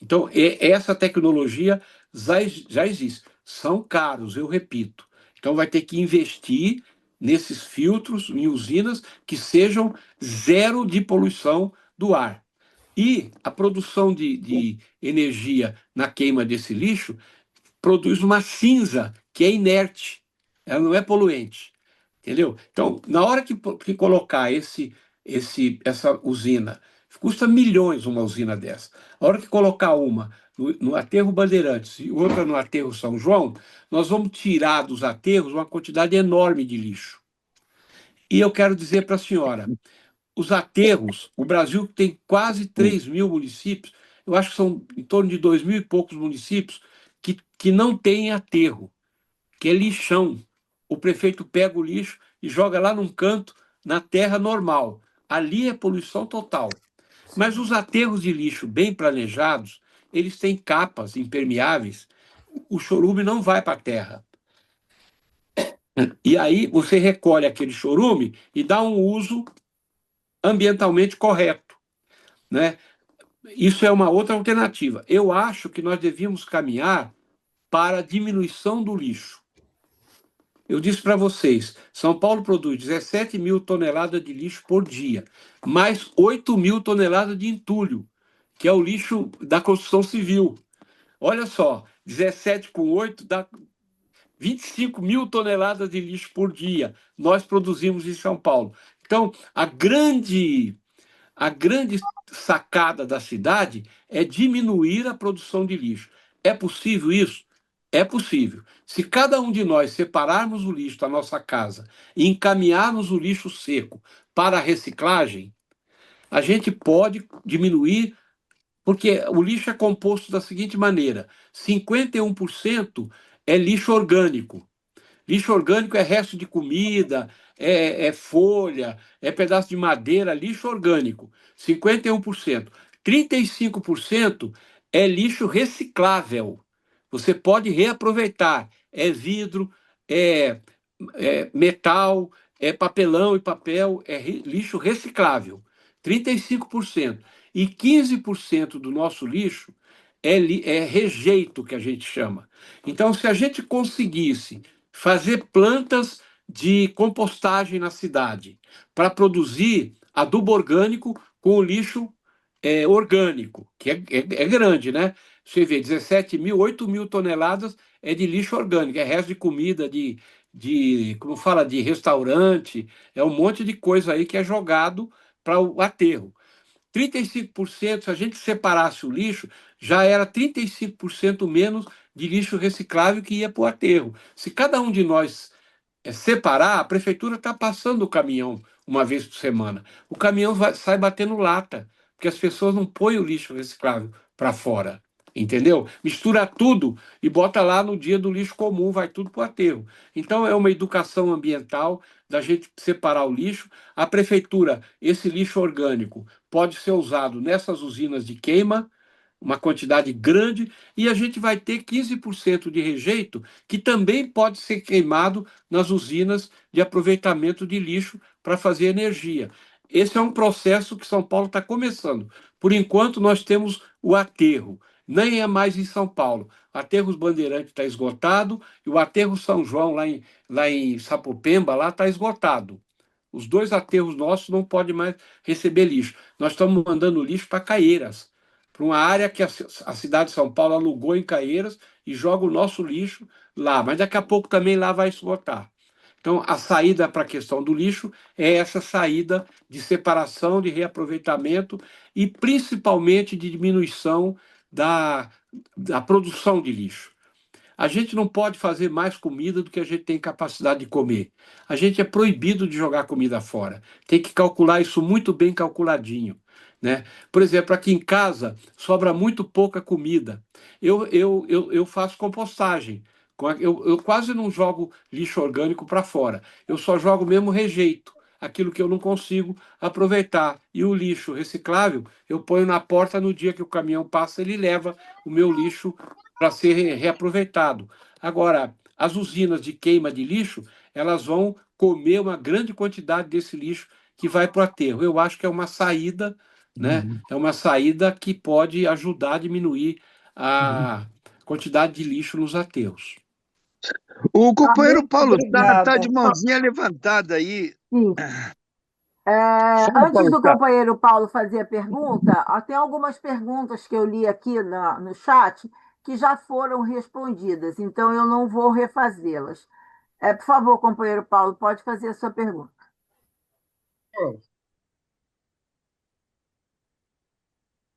Então, essa tecnologia já existe. São caros, eu repito. Então, vai ter que investir nesses filtros em usinas que sejam zero de poluição do ar. E a produção de energia na queima desse lixo produz uma cinza que é inerte, ela não é poluente, entendeu? Então, na hora que colocar essa usina, custa milhões uma usina dessa. A hora que colocar uma no aterro Bandeirantes e outra no aterro São João, nós vamos tirar dos aterros uma quantidade enorme de lixo. E eu quero dizer para a senhora, os aterros, o Brasil tem quase 3.000 municípios, eu acho que são em torno de 2.000 e poucos municípios que não têm aterro, que é lixão. O prefeito pega o lixo e joga lá num canto, na terra normal. Ali é poluição total. Mas os aterros de lixo bem planejados, eles têm capas impermeáveis, o chorume não vai para a terra. E aí você recolhe aquele chorume e dá um uso ambientalmente correto, né? Isso é uma outra alternativa. Eu acho que nós devíamos caminhar para a diminuição do lixo. Eu disse para vocês, São Paulo produz 17.000 toneladas de lixo por dia, mais 8.000 toneladas de entulho, que é o lixo da construção civil. Olha só, 17 com 8 dá 25.000 toneladas de lixo por dia. Nós produzimos em São Paulo. Então, a grande sacada da cidade é diminuir a produção de lixo. É possível isso? É possível. Se cada um de nós separarmos o lixo da nossa casa e encaminharmos o lixo seco para a reciclagem, a gente pode diminuir, porque o lixo é composto da seguinte maneira: 51% é lixo orgânico. Lixo orgânico é resto de comida, é folha, é pedaço de madeira, lixo orgânico, 51%. 35% é lixo reciclável. Você pode reaproveitar. É vidro, é metal, é papelão e papel, é lixo reciclável. 35%. E 15% do nosso lixo é rejeito, que a gente chama. Então, se a gente conseguisse fazer plantas de compostagem na cidade para produzir adubo orgânico com o lixo orgânico, que é grande, né? Você vê, 17.000, 8.000 toneladas é de lixo orgânico, é resto de comida, como fala, de restaurante, é um monte de coisa aí que é jogado para o aterro. 35%, se a gente separasse o lixo, já era 35% menos de lixo reciclável que ia para o aterro. Se cada um de nós separar, a prefeitura está passando o caminhão uma vez por semana. O caminhão sai batendo lata, porque as pessoas não põem o lixo reciclável para fora. Entendeu? Mistura tudo e bota lá no dia do lixo comum, vai tudo para o aterro. Então é uma educação ambiental da gente separar o lixo. A prefeitura, esse lixo orgânico pode ser usado nessas usinas de queima, uma quantidade grande, e a gente vai ter 15% de rejeito que também pode ser queimado nas usinas de aproveitamento de lixo para fazer energia. Esse é um processo que São Paulo está começando. Por enquanto, nós temos o aterro. Nem é mais em São Paulo. O aterro Bandeirantes está esgotado e o aterro São João, lá em Sapopemba, lá está esgotado. Os dois aterros nossos não podem mais receber lixo. Nós estamos mandando lixo para Caieiras, para uma área que a cidade de São Paulo alugou em Caieiras e joga o nosso lixo lá. Mas daqui a pouco também lá vai esgotar. Então, a saída para a questão do lixo é essa saída de separação, de reaproveitamento e principalmente de diminuição da produção de lixo. A gente não pode fazer mais comida do que a gente tem capacidade de comer. A gente é proibido de jogar comida fora. Tem que calcular isso muito bem calculadinho, né? Por exemplo, aqui em casa sobra muito pouca comida. Eu faço compostagem. Eu quase não jogo lixo orgânico para fora. Eu só jogo mesmo rejeito. aquilo que eu não consigo aproveitar. E o lixo reciclável, eu ponho na porta no dia que o caminhão passa, ele leva o meu lixo para ser reaproveitado. Agora, as usinas de queima de lixo, elas vão comer uma grande quantidade desse lixo que vai para o aterro. Eu acho que é uma saída, né? É uma saída que pode ajudar a diminuir a quantidade de lixo nos aterros. O companheiro Muito Paulo Sá está de obrigada. mãozinha levantada aí. Sim. Fala, Antes Paulo do Sá. companheiro Paulo fazer a pergunta, tem algumas perguntas que eu li aqui no chat que já foram respondidas, então eu não vou refazê-las. Por favor, companheiro Paulo, pode fazer a sua pergunta.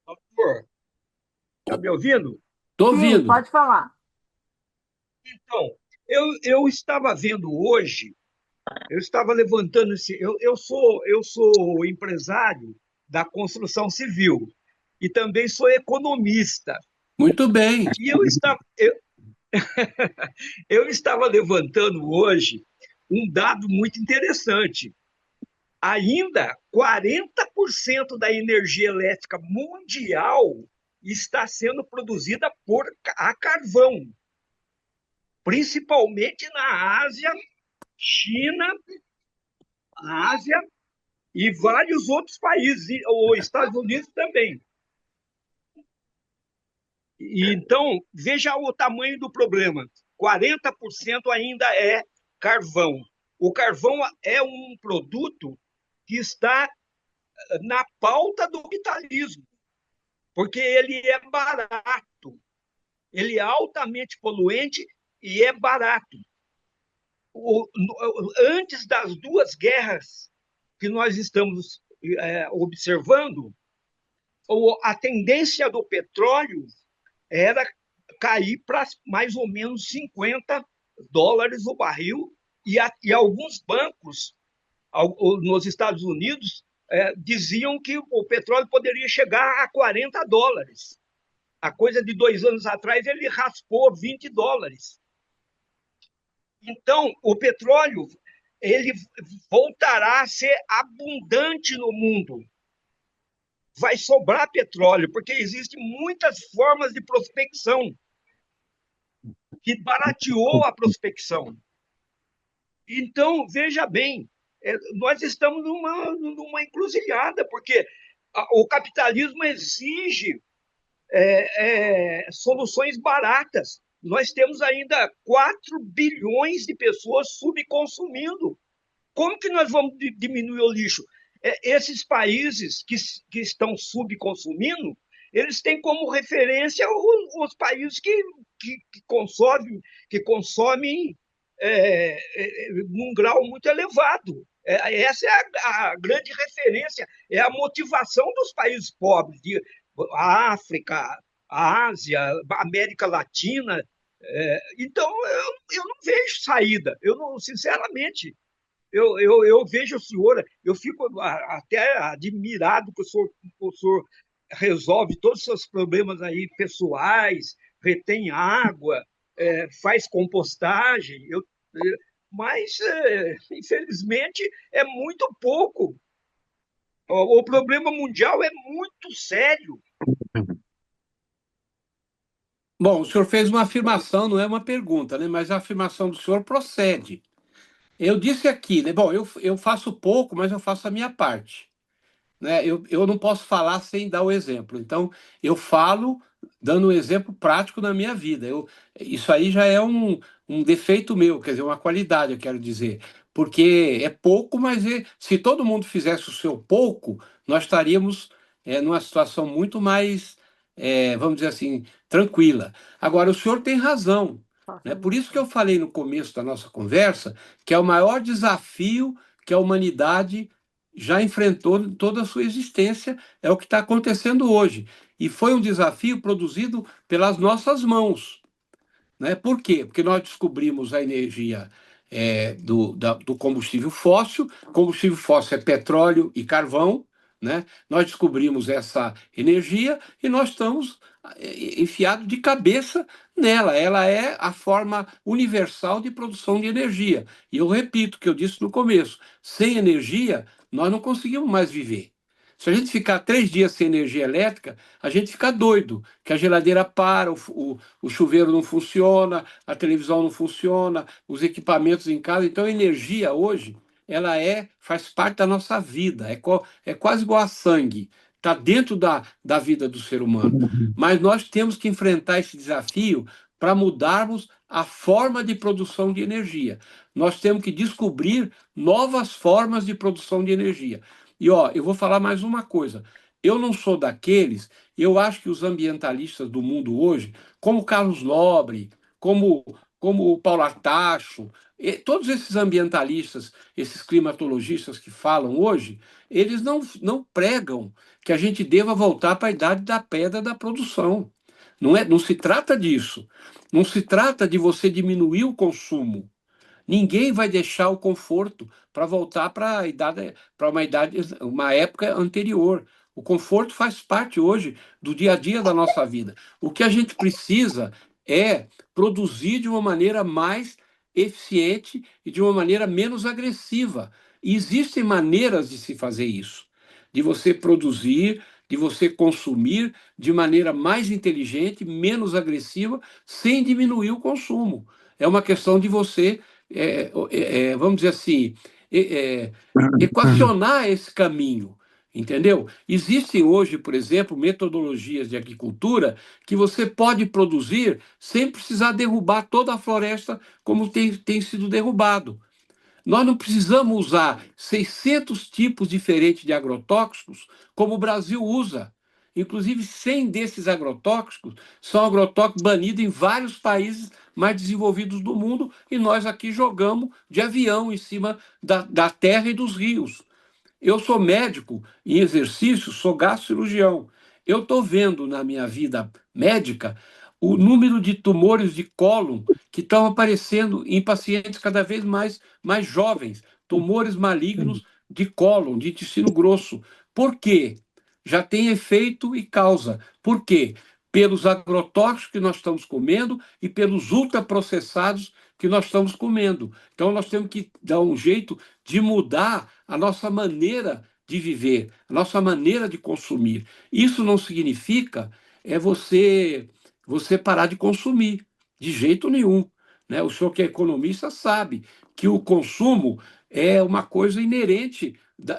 Doutor, está me ouvindo? Estou Sim, ouvindo. pode falar. Então, eu estava vendo hoje, eu estava levantando esse. Eu sou empresário da construção civil e também sou economista. Muito bem. E eu estava levantando hoje um dado muito interessante. Ainda 40% da energia elétrica mundial está sendo produzida a carvão, principalmente na Ásia, China, Ásia e vários outros países, os Estados Unidos também. Então, veja o tamanho do problema. 40% ainda é carvão. O carvão é um produto que está na pauta do capitalismo, porque ele é barato, ele é altamente poluente e é barato. Antes das duas guerras que nós estamos observando, a tendência do petróleo era cair para mais ou menos $50 o barril, e alguns bancos nos Estados Unidos diziam que o petróleo poderia chegar a $40. A coisa de 2 anos atrás, ele raspou $20. Então, o petróleo ele voltará a ser abundante no mundo. Vai sobrar petróleo, porque existem muitas formas de prospecção que barateou a prospecção. Então, veja bem, nós estamos numa encruzilhada, porque o capitalismo exige soluções baratas. Nós temos ainda 4 bilhões de pessoas subconsumindo. Como que nós vamos diminuir o lixo? Esses países que estão subconsumindo, eles têm como referência os países que consomem num grau muito elevado. Essa é a grande referência, é a motivação dos países pobres, a África, a Ásia, a América Latina. Então, eu não vejo saída. Eu não, sinceramente, eu vejo o senhor, eu fico até admirado que o senhor resolve todos os seus problemas aí pessoais, retém água, faz compostagem, mas, infelizmente, é muito pouco. O problema mundial é muito sério. Bom, o senhor fez uma afirmação, não é uma pergunta, né? Mas a afirmação do senhor procede. Eu disse aqui, né? Bom, eu faço pouco, mas eu faço a minha parte, né? Eu não posso falar sem dar o exemplo. Então, eu falo dando um exemplo prático na minha vida. Isso aí já é um defeito meu, quer dizer, uma qualidade, eu quero dizer. Porque é pouco, mas se todo mundo fizesse o seu pouco, nós estaríamos numa situação muito mais, vamos dizer assim, tranquila. Agora, o senhor tem razão, né? Por isso que eu falei no começo da nossa conversa que é o maior desafio que a humanidade já enfrentou em toda a sua existência, é o que está acontecendo hoje. E foi um desafio produzido pelas nossas mãos, né? Por quê? Porque nós descobrimos a energia do combustível fóssil. Combustível fóssil é petróleo e carvão, né? Nós descobrimos essa energia e nós estamos enfiados de cabeça nela. Ela é a forma universal de produção de energia. E eu repito o que eu disse no começo: sem energia, nós não conseguimos mais viver. Se a gente ficar 3 dias sem energia elétrica, a gente fica doido, que a geladeira para, o chuveiro não funciona, a televisão não funciona, os equipamentos em casa. Então, a energia hoje, ela faz parte da nossa vida, é quase igual a sangue, está dentro da vida do ser humano. Mas nós temos que enfrentar esse desafio para mudarmos a forma de produção de energia. Nós temos que descobrir novas formas de produção de energia. E ó, eu vou falar mais uma coisa. Eu não sou daqueles, eu acho que os ambientalistas do mundo hoje, como Carlos Nobre, como o Paulo Artacho, todos esses ambientalistas, esses climatologistas que falam hoje, eles não pregam que a gente deva voltar para a idade da pedra da produção. Não se trata disso. Não se trata de você diminuir o consumo. Ninguém vai deixar o conforto para voltar uma época anterior. O conforto faz parte hoje do dia a dia da nossa vida. O que a gente precisa é produzir de uma maneira mais eficiente e de uma maneira menos agressiva. E existem maneiras de se fazer isso, de você produzir, de você consumir de maneira mais inteligente, menos agressiva, sem diminuir o consumo. É uma questão de você vamos dizer assim, equacionar esse caminho, entendeu? Existem hoje, por exemplo, metodologias de agricultura que você pode produzir sem precisar derrubar toda a floresta como tem sido derrubado. Nós não precisamos usar 600 tipos diferentes de agrotóxicos como o Brasil usa. Inclusive, 100 desses agrotóxicos são agrotóxicos banidos em vários países mais desenvolvidos do mundo e nós aqui jogamos de avião em cima da terra e dos rios. Eu sou médico em exercício, sou gastrocirurgião. Eu estou vendo na minha vida médica o número de tumores de cólon que estão aparecendo em pacientes cada vez mais jovens, tumores malignos de cólon, de intestino grosso. Por quê? Já tem efeito e causa. Por quê? Pelos agrotóxicos que nós estamos comendo e pelos ultraprocessados que nós estamos comendo. Então, nós temos que dar um jeito de mudar a nossa maneira de viver, a nossa maneira de consumir. Isso não significa você parar de consumir, de jeito nenhum, né? O senhor que é economista sabe que o consumo é uma coisa inerente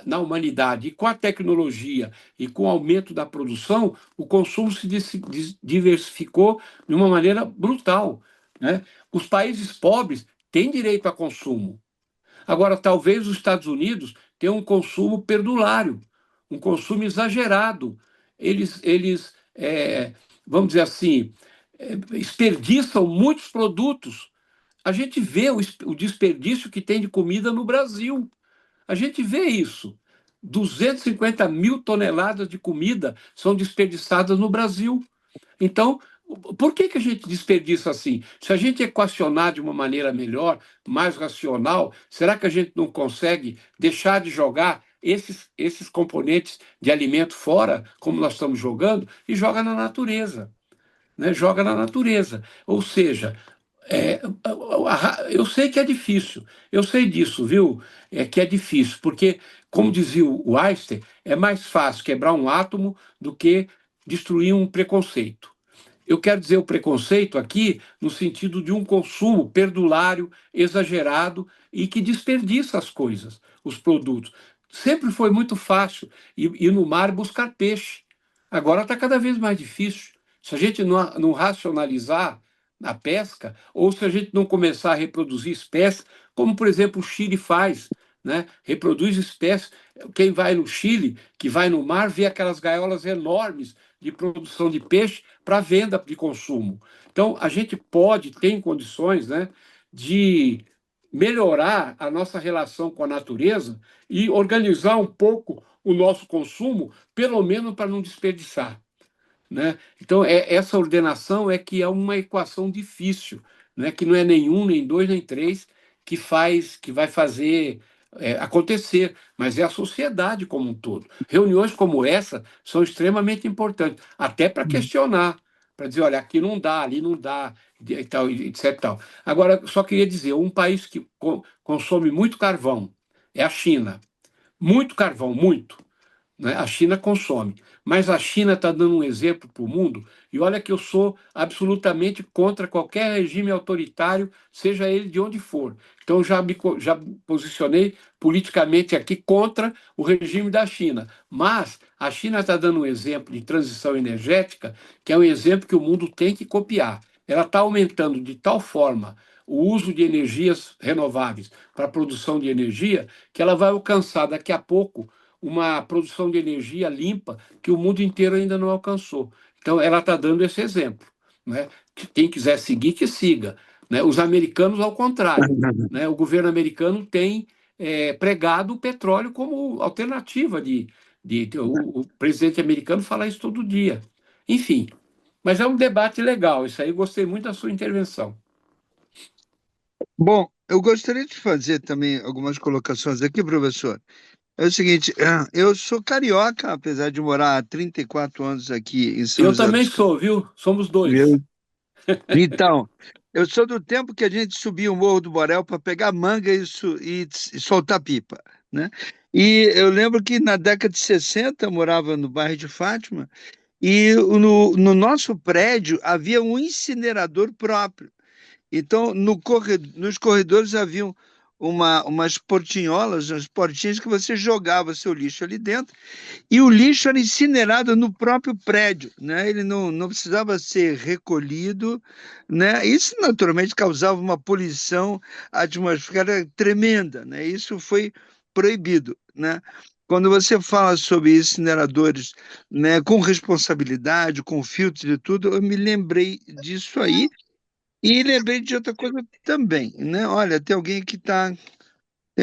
na humanidade. E com a tecnologia e com o aumento da produção, o consumo se diversificou de uma maneira brutal, né? Os países pobres têm direito a consumo. Agora, talvez os Estados Unidos tenham um consumo perdulário, um consumo exagerado. Vamos dizer assim, desperdiçam muitos produtos. A gente vê o desperdício que tem de comida no Brasil. A gente vê isso. 250 mil toneladas de comida são desperdiçadas no Brasil. Então, por que a gente desperdiça assim? Se a gente equacionar de uma maneira melhor, mais racional, será que a gente não consegue deixar de jogar esses componentes de alimento fora, como nós estamos jogando, e joga na natureza? Né? Joga na natureza. Ou seja, eu sei que é difícil, eu sei disso, viu? Que é difícil, porque, como dizia o Einstein, é mais fácil quebrar um átomo do que destruir um preconceito. Eu quero dizer o preconceito aqui no sentido de um consumo perdulário, exagerado e que desperdiça as coisas, os produtos. Sempre foi muito fácil ir no mar buscar peixe. Agora está cada vez mais difícil. Se a gente não racionalizar a pesca, ou se a gente não começar a reproduzir espécies, como, por exemplo, o Chile faz, né? Reproduz espécies. Quem vai no Chile, que vai no mar, vê aquelas gaiolas enormes de produção de peixe para venda de consumo. Então, a gente tem condições, né, de melhorar a nossa relação com a natureza e organizar um pouco o nosso consumo, pelo menos para não desperdiçar. Né? Então, essa ordenação que é uma equação difícil, né? Que não é nem um, nem dois, nem três, que vai fazer acontecer, mas é a sociedade como um todo. Reuniões como essa são extremamente importantes, até para questionar, para dizer, olha, aqui não dá, ali não dá, e tal, etc. E tal. Agora, só queria dizer, um país que consome muito carvão é a China. Muito carvão, muito, né? A China consome. Mas a China está dando um exemplo para o mundo, e olha que eu sou absolutamente contra qualquer regime autoritário, seja ele de onde for. Então, já posicionei politicamente aqui contra o regime da China. Mas a China está dando um exemplo de transição energética, que é um exemplo que o mundo tem que copiar. Ela está aumentando de tal forma o uso de energias renováveis para a produção de energia, que ela vai alcançar daqui a pouco uma produção de energia limpa que o mundo inteiro ainda não alcançou. Então, ela está dando esse exemplo. Né? Quem quiser seguir, que siga. Né? Os americanos, ao contrário. Né? O governo americano tem pregado o petróleo como alternativa o presidente americano fala isso todo dia. Enfim, mas é um debate legal. Isso aí, gostei muito da sua intervenção. Bom, eu gostaria de fazer também algumas colocações aqui, professor. É o seguinte, eu sou carioca, apesar de morar há 34 anos aqui em São Eu José também dos Campos. sou, viu? Somos dois. Viu? Então, eu sou do tempo que a gente subia o Morro do Borel para pegar manga e soltar pipa, né? E eu lembro que na década de 60 eu morava no bairro de Fátima e no nosso prédio havia um incinerador próprio. Então, nos corredores haviam umas portinholas, umas portinhas que você jogava seu lixo ali dentro, e o lixo era incinerado no próprio prédio, né? Ele não precisava ser recolhido, né? Isso naturalmente causava uma poluição atmosférica tremenda, né? Isso foi proibido, né? Quando você fala sobre incineradores, né, com responsabilidade, com filtros e tudo, eu me lembrei disso aí, e lembrei de outra coisa também, né? Olha, tem alguém que tem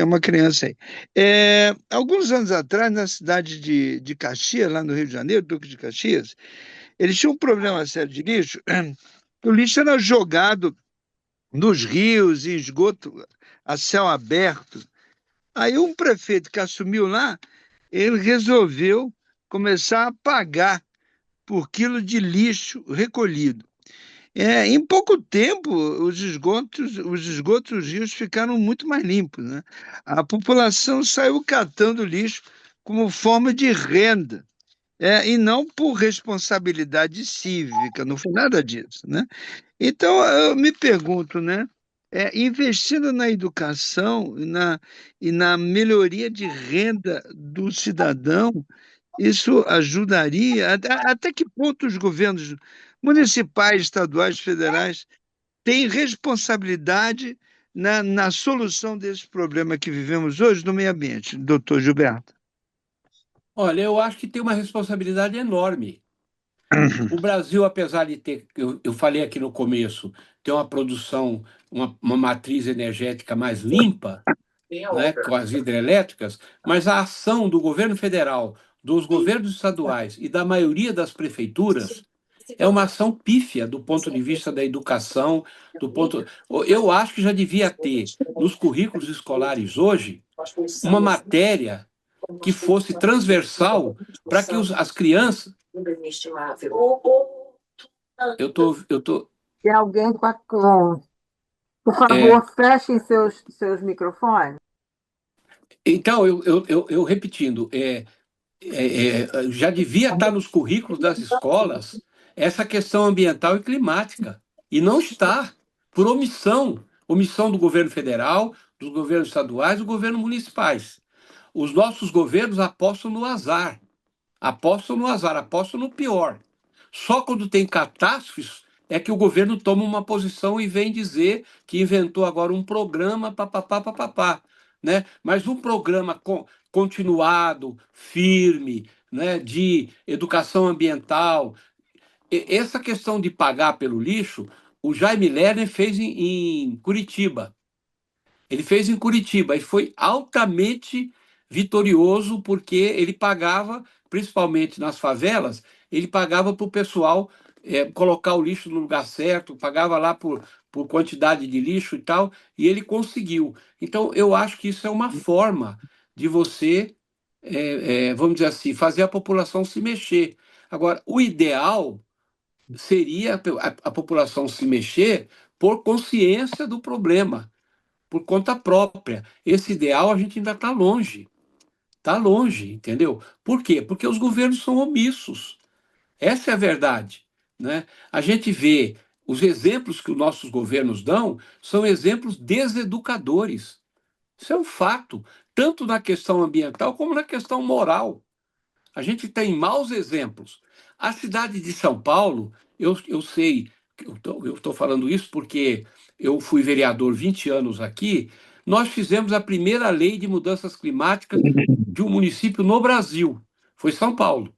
uma criança aí. Alguns anos atrás, na cidade de Caxias, lá no Rio de Janeiro, Duque de Caxias, eles tinham um problema sério de lixo. O lixo era jogado nos rios, em esgoto, a céu aberto. Aí um prefeito que assumiu lá, ele resolveu começar a pagar por quilo de lixo recolhido. Em pouco tempo, os esgotos dos rios ficaram muito mais limpos, né? A população saiu catando lixo como forma de renda, e não por responsabilidade cívica, não foi nada disso, né? Então, eu me pergunto, né? Investindo na educação e na melhoria de renda do cidadão, isso ajudaria? Até que ponto os governos municipais, estaduais, federais têm responsabilidade na solução desse problema que vivemos hoje no meio ambiente, doutor Gilberto? Olha, eu acho que tem uma responsabilidade enorme. O Brasil, apesar de ter, eu falei aqui no começo, ter uma produção, uma matriz energética mais limpa, né, com as hidrelétricas, mas a ação do governo federal, dos governos estaduais e da maioria das prefeituras é uma ação pífia do ponto de vista da educação, do ponto. Eu acho que já devia ter nos currículos escolares hoje uma matéria que fosse transversal para que as crianças. Eu tô. Tem alguém Por favor, fechem seus microfones. Então, eu repetindo, já devia estar nos currículos das escolas essa questão ambiental e climática. E não está, por omissão do governo federal, dos governos estaduais, dos governos municipais. Os nossos governos apostam no azar, apostam no pior. Só quando tem catástrofes é que o governo toma uma posição e vem dizer que inventou agora um programa, papapá, né? Mas um programa continuado, firme, né, de educação ambiental. Essa questão de pagar pelo lixo, o Jaime Lerner fez em Curitiba. Ele fez em Curitiba e foi altamente vitorioso porque ele pagava, principalmente nas favelas, ele pagava para o pessoal colocar o lixo no lugar certo, pagava lá por quantidade de lixo e tal, e ele conseguiu. Então, eu acho que isso é uma forma de você, vamos dizer assim, fazer a população se mexer. Agora, o ideal seria a população se mexer por consciência do problema, por conta própria. Esse ideal a gente ainda está longe, entendeu? Por quê? Porque os governos são omissos. Essa é a verdade, né? A gente vê os exemplos que os nossos governos dão são exemplos deseducadores. Isso é um fato, tanto na questão ambiental como na questão moral. A gente tem maus exemplos. A cidade de São Paulo, eu sei, eu estou falando isso porque eu fui vereador 20 anos aqui, nós fizemos a primeira lei de mudanças climáticas de um município no Brasil. Foi São Paulo.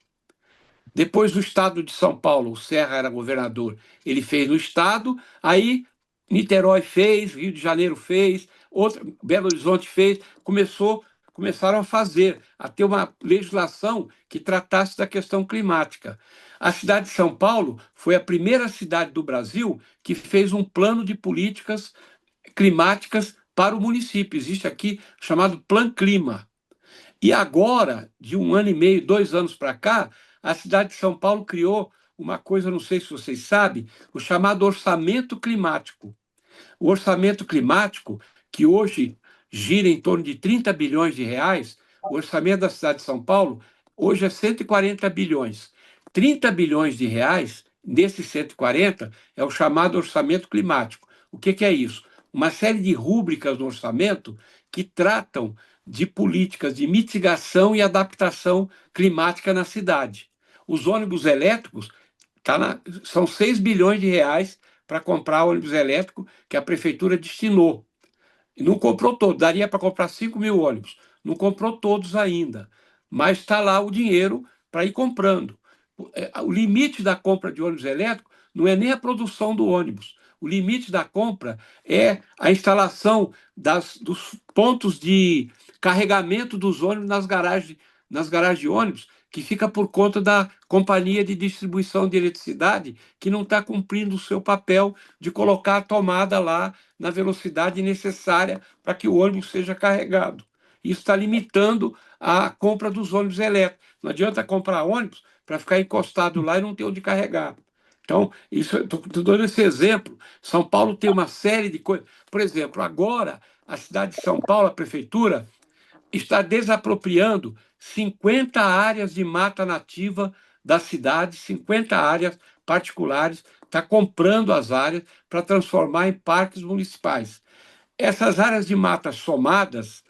Depois do estado de São Paulo, o Serra era governador, ele fez no estado, aí Niterói fez, Rio de Janeiro fez, Belo Horizonte fez, começaram a ter uma legislação que tratasse da questão climática. A cidade de São Paulo foi a primeira cidade do Brasil que fez um plano de políticas climáticas para o município. Existe aqui chamado Plan Clima. E agora, de um ano e meio, 2 anos para cá, a cidade de São Paulo criou uma coisa, não sei se vocês sabem, o chamado orçamento climático. O orçamento climático, que hoje gira em torno de 30 bilhões de reais, o orçamento da cidade de São Paulo hoje é 140 bilhões. 30 bilhões de reais, desses 140, é o chamado orçamento climático. O que é isso? Uma série de rúbricas no orçamento que tratam de políticas de mitigação e adaptação climática na cidade. Os ônibus elétricos são 6 bilhões de reais para comprar ônibus elétrico que a prefeitura destinou. E não comprou todos, daria para comprar 5 mil ônibus. Não comprou todos ainda, mas está lá o dinheiro para ir comprando. O limite da compra de ônibus elétrico não é nem a produção do ônibus. O limite da compra é a instalação dos pontos de carregamento dos ônibus nas garagens de ônibus, que fica por conta da companhia de distribuição de eletricidade, que não está cumprindo o seu papel de colocar a tomada lá na velocidade necessária para que o ônibus seja carregado. Isso está limitando a compra dos ônibus elétricos. Não adianta comprar ônibus para ficar encostado lá e não ter onde carregar. Então, estou dando esse exemplo. São Paulo tem uma série de coisas. Por exemplo, agora, a cidade de São Paulo, a prefeitura, está desapropriando 50 áreas de mata nativa da cidade, 50 áreas particulares, está comprando as áreas para transformar em parques municipais. Essas áreas de mata somadas,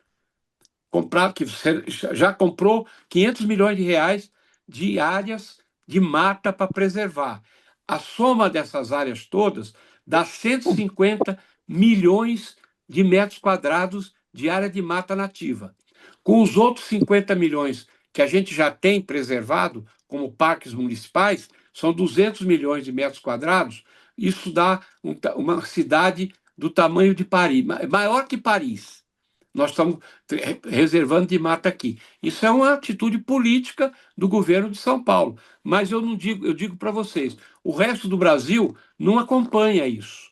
que você já comprou 500 milhões de reais de áreas de mata para preservar. A soma dessas áreas todas dá 150 milhões de metros quadrados de área de mata nativa. Com os outros 50 milhões que a gente já tem preservado como parques municipais, são 200 milhões de metros quadrados. Isso dá uma cidade do tamanho de Paris, maior que Paris. Nós estamos reservando de mata aqui. Isso é uma atitude política do governo de São Paulo. Mas eu digo para vocês, o resto do Brasil não acompanha isso.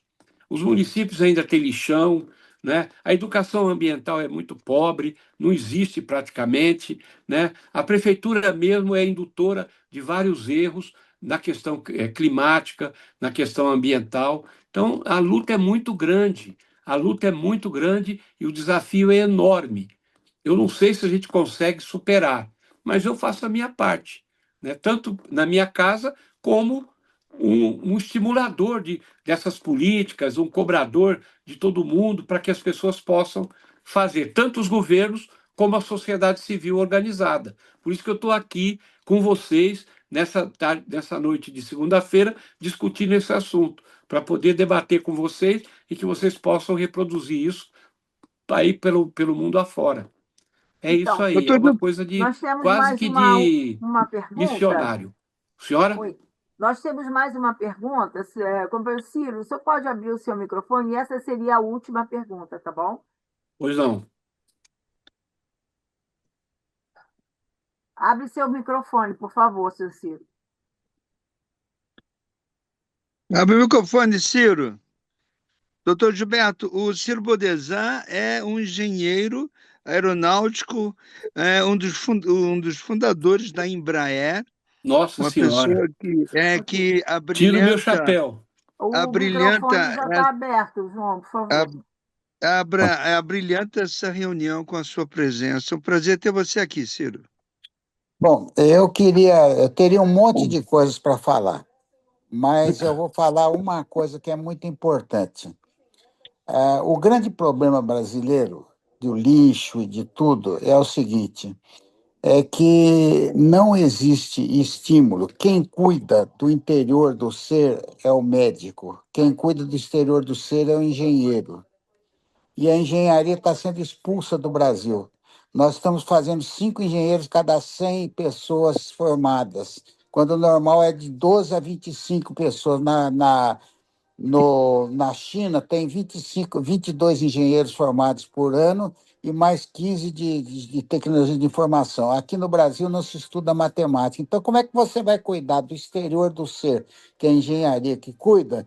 Os municípios ainda têm lixão, né? A educação ambiental é muito pobre, não existe praticamente, né? A prefeitura mesmo é indutora de vários erros na questão climática, na questão ambiental. Então, a luta é muito grande. A luta é muito grande e o desafio é enorme. Eu não sei se a gente consegue superar, mas eu faço a minha parte, né? Tanto na minha casa como um estimulador dessas políticas, um cobrador de todo mundo para que as pessoas possam fazer, tanto os governos como a sociedade civil organizada. Por isso que eu estou aqui com vocês nessa noite de segunda-feira, discutindo esse assunto, para poder debater com vocês e que vocês possam reproduzir isso aí pelo mundo afora. É isso Então, aí, é Doutor, uma coisa de nós temos quase mais que de uma pergunta. missionário. Senhora? Oi. Nós temos mais uma pergunta. Companheiro Ciro, o senhor pode abrir o seu microfone? E essa seria a última pergunta, tá bom? Pois não. Abre seu microfone, por favor, seu Ciro. Abre o microfone, Ciro. Doutor Gilberto, o Ciro Bodesan é um engenheiro aeronáutico, um dos fundadores da Embraer, Nossa uma Senhora, pessoa que tiro meu chapéu. O microfone já está aberto, João, por favor. abrilhanta essa reunião com a sua presença. É um prazer ter você aqui, Ciro. Bom, eu teria um monte de coisas para falar, mas eu vou falar uma coisa que é muito importante. O grande problema brasileiro, do lixo e de tudo, é o seguinte: é que não existe estímulo. Quem cuida do interior do ser é o médico, quem cuida do exterior do ser é o engenheiro. E a engenharia está sendo expulsa do Brasil. Nós estamos fazendo 5 engenheiros cada 100 pessoas formadas, quando o normal é de 12 a 25 pessoas. Na China, tem 22 engenheiros formados por ano e mais 15 de tecnologia de informação. Aqui no Brasil não se estuda matemática. Então, como é que você vai cuidar do exterior do ser, que é a engenharia que cuida,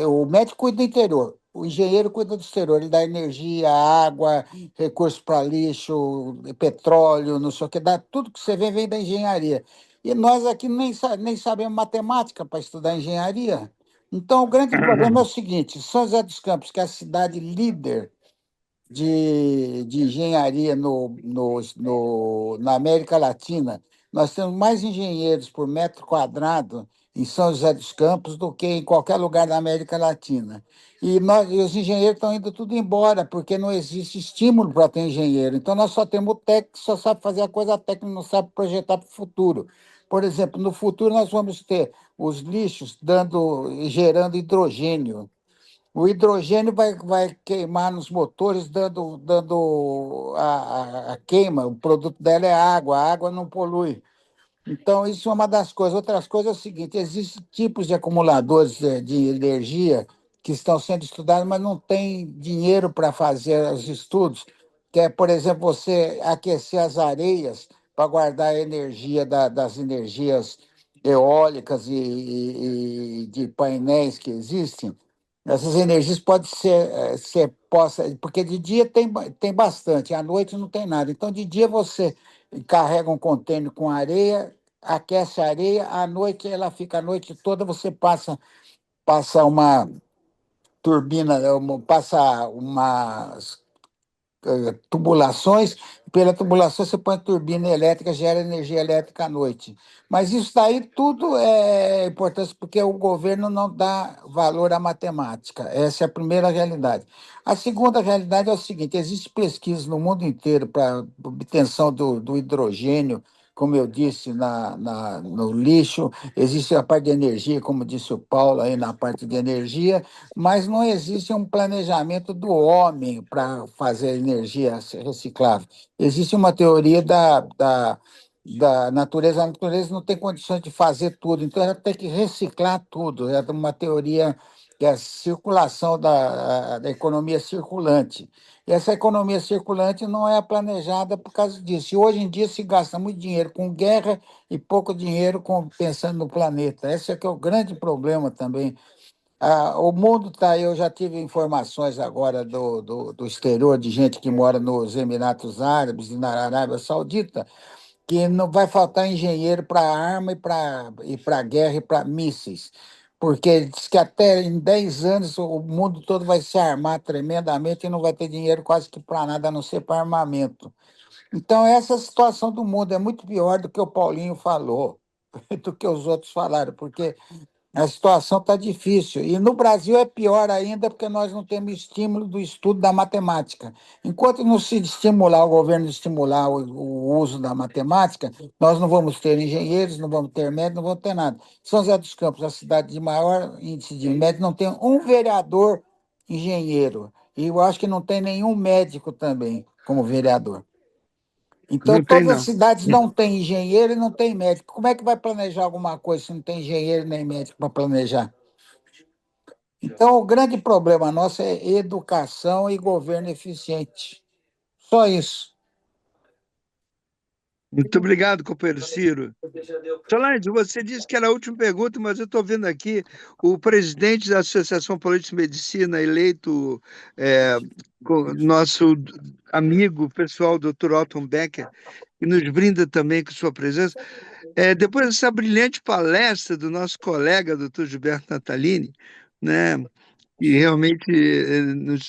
o médico cuida do interior, o engenheiro cuida do exterior, ele dá energia, água, recursos para lixo, petróleo, não sei o que, dá, tudo que você vê vem da engenharia. E nós aqui nem sabemos matemática para estudar engenharia. Então, o grande problema é o seguinte: São José dos Campos, que é a cidade líder de engenharia na América Latina, nós temos mais engenheiros por metro quadrado em São José dos Campos do que em qualquer lugar da América Latina. E os engenheiros estão indo tudo embora, porque não existe estímulo para ter engenheiro. Então, nós só temos o técnico que só sabe fazer a coisa técnica, não sabe projetar para o futuro. Por exemplo, no futuro nós vamos ter os lixos gerando hidrogênio. O hidrogênio vai queimar nos motores, dando a queima. O produto dela é água, a água não polui. Então, isso é uma das coisas. Outras coisas é o seguinte: existem tipos de acumuladores de energia que estão sendo estudados, mas não tem dinheiro para fazer os estudos, que é, por exemplo, você aquecer as areias para guardar a energia das energias eólicas e de painéis que existem. Essas energias podem porque de dia tem bastante, à noite não tem nada. Então, de dia você carrega um contêiner com areia, aquece a areia, à noite ela fica a noite toda, você passa uma turbina, passa umas tubulações, pela tubulação você põe turbina elétrica, gera energia elétrica à noite. Mas isso daí tudo é importante porque o governo não dá valor à matemática. Essa é a primeira realidade. A segunda realidade é o seguinte: existe pesquisa no mundo inteiro para obtenção do hidrogênio, como eu disse, no lixo, existe a parte de energia, como disse o Paulo aí na parte de energia, mas não existe um planejamento do homem para fazer energia reciclável. Existe uma teoria da natureza. A natureza não tem condições de fazer tudo, então ela tem que reciclar tudo. É uma teoria que é a circulação da economia circulante. E essa economia circulante não é planejada por causa disso. E hoje em dia se gasta muito dinheiro com guerra e pouco dinheiro pensando no planeta. Esse é que é o grande problema também. O mundo está. Eu já tive informações agora do exterior, de gente que mora nos Emirados Árabes e na Arábia Saudita, que não vai faltar engenheiro para arma e para guerra e para mísseis, porque diz que até em 10 anos o mundo todo vai se armar tremendamente e não vai ter dinheiro quase que para nada, a não ser para armamento. Então, essa situação do mundo é muito pior do que o Paulinho falou, do que os outros falaram, porque a situação está difícil. E no Brasil é pior ainda, porque nós não temos estímulo do estudo da matemática. Enquanto não se estimular, o governo estimular o uso da matemática, nós não vamos ter engenheiros, não vamos ter médicos, não vamos ter nada. São José dos Campos, a cidade de maior índice de médicos, não tem um vereador engenheiro. E eu acho que não tem nenhum médico também como vereador. Então, Não tem, todas as não. cidades não têm engenheiro e não têm médico. Como é que vai planejar alguma coisa se não tem engenheiro nem médico para planejar? Então, o grande problema nosso é educação e governo eficiente. Só isso. Muito obrigado, companheiro Ciro. Solange, você disse que era a última pergunta, mas eu estou vendo aqui o presidente da Associação Paulista de Medicina, eleito é, nosso amigo pessoal, Dr. Otton Becker, que nos brinda também com sua presença. Depois dessa brilhante palestra do nosso colega, Dr. Gilberto Natalini, né, que realmente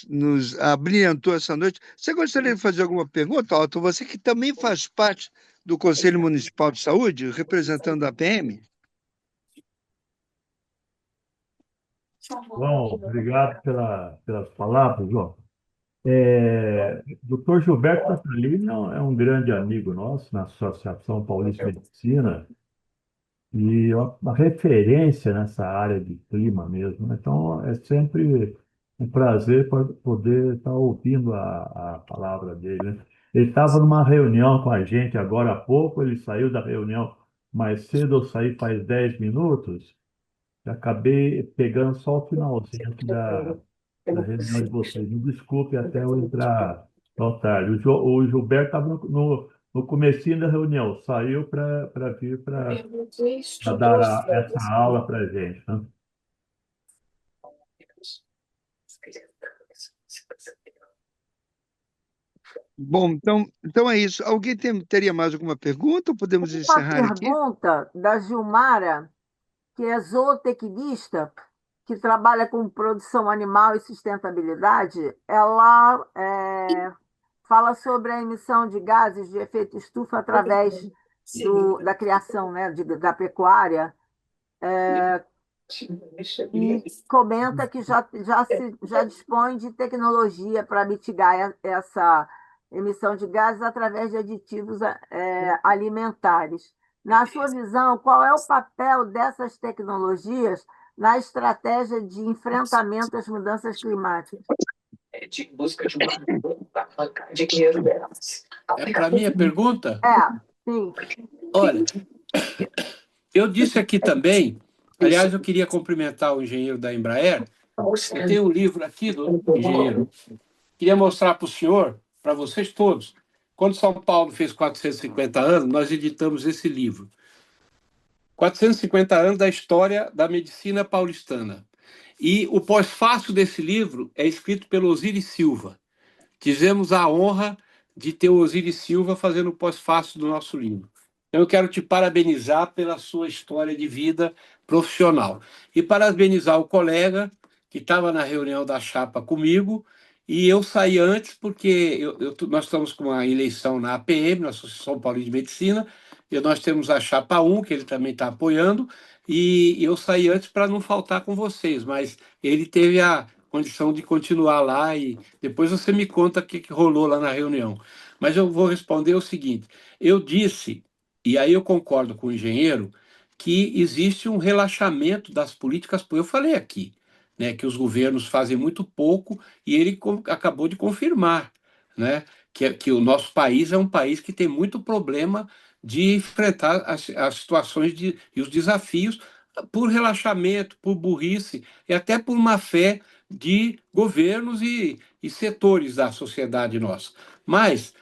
nos abrilhantou essa noite. Você gostaria de fazer alguma pergunta, Otton? Você que também faz parte do Conselho Municipal de Saúde, representando a PM? Bom, obrigado pelas palavras, João. Dr. Gilberto Natalini é um grande amigo nosso na Associação Paulista de Medicina e uma referência nessa área de clima mesmo, né? Então, é sempre um prazer poder estar ouvindo a palavra dele, né? Ele estava numa reunião com a gente agora há pouco, ele saiu da reunião mais cedo, eu saí faz 10 minutos, e acabei pegando só o finalzinho aqui da reunião de vocês. Me desculpe até eu entrar tão tarde. O Gilberto estava no comecinho da reunião, saiu para vir para dar essa aula para a gente, né? Bom, então é isso. Alguém teria mais alguma pergunta ou podemos Uma encerrar aqui? pergunta da Gilmara, que é zootecnista, que trabalha com produção animal e sustentabilidade. Ela fala sobre a emissão de gases de efeito estufa através da criação, né, da pecuária, e comenta que já dispõe de tecnologia para mitigar essa emissão de gases através de aditivos alimentares. Na sua visão, qual é o papel dessas tecnologias na estratégia de enfrentamento às mudanças climáticas? De busca de uma de dinheiro delas. É para mim a pergunta? Sim. Olha, eu disse aqui também, aliás, eu queria cumprimentar o engenheiro da Embraer. Eu tenho um livro aqui do engenheiro. Queria mostrar para o senhor, para vocês todos. Quando São Paulo fez 450 anos, nós editamos esse livro. 450 anos da história da medicina paulistana. E o pós-fácio desse livro é escrito pelo Osiris Silva. Tivemos a honra de ter o Osiris Silva fazendo o pós-fácio do nosso livro. Então, eu quero te parabenizar pela sua história de vida profissional. E parabenizar o colega que estava na reunião da chapa comigo, e eu saí antes porque nós estamos com uma eleição na APM, na Associação Paulista de Medicina, e nós temos a chapa 1, que ele também está apoiando, e eu saí antes para não faltar com vocês, mas ele teve a condição de continuar lá e depois você me conta o que rolou lá na reunião. Mas eu vou responder o seguinte: eu disse, e aí eu concordo com o engenheiro, que existe um relaxamento das políticas. Eu falei aqui, né, que os governos fazem muito pouco e ele acabou de confirmar, né, que o nosso país é um país que tem muito problema de enfrentar as situações e os desafios por relaxamento, por burrice e até por má fé de governos e setores da sociedade nossa. Mas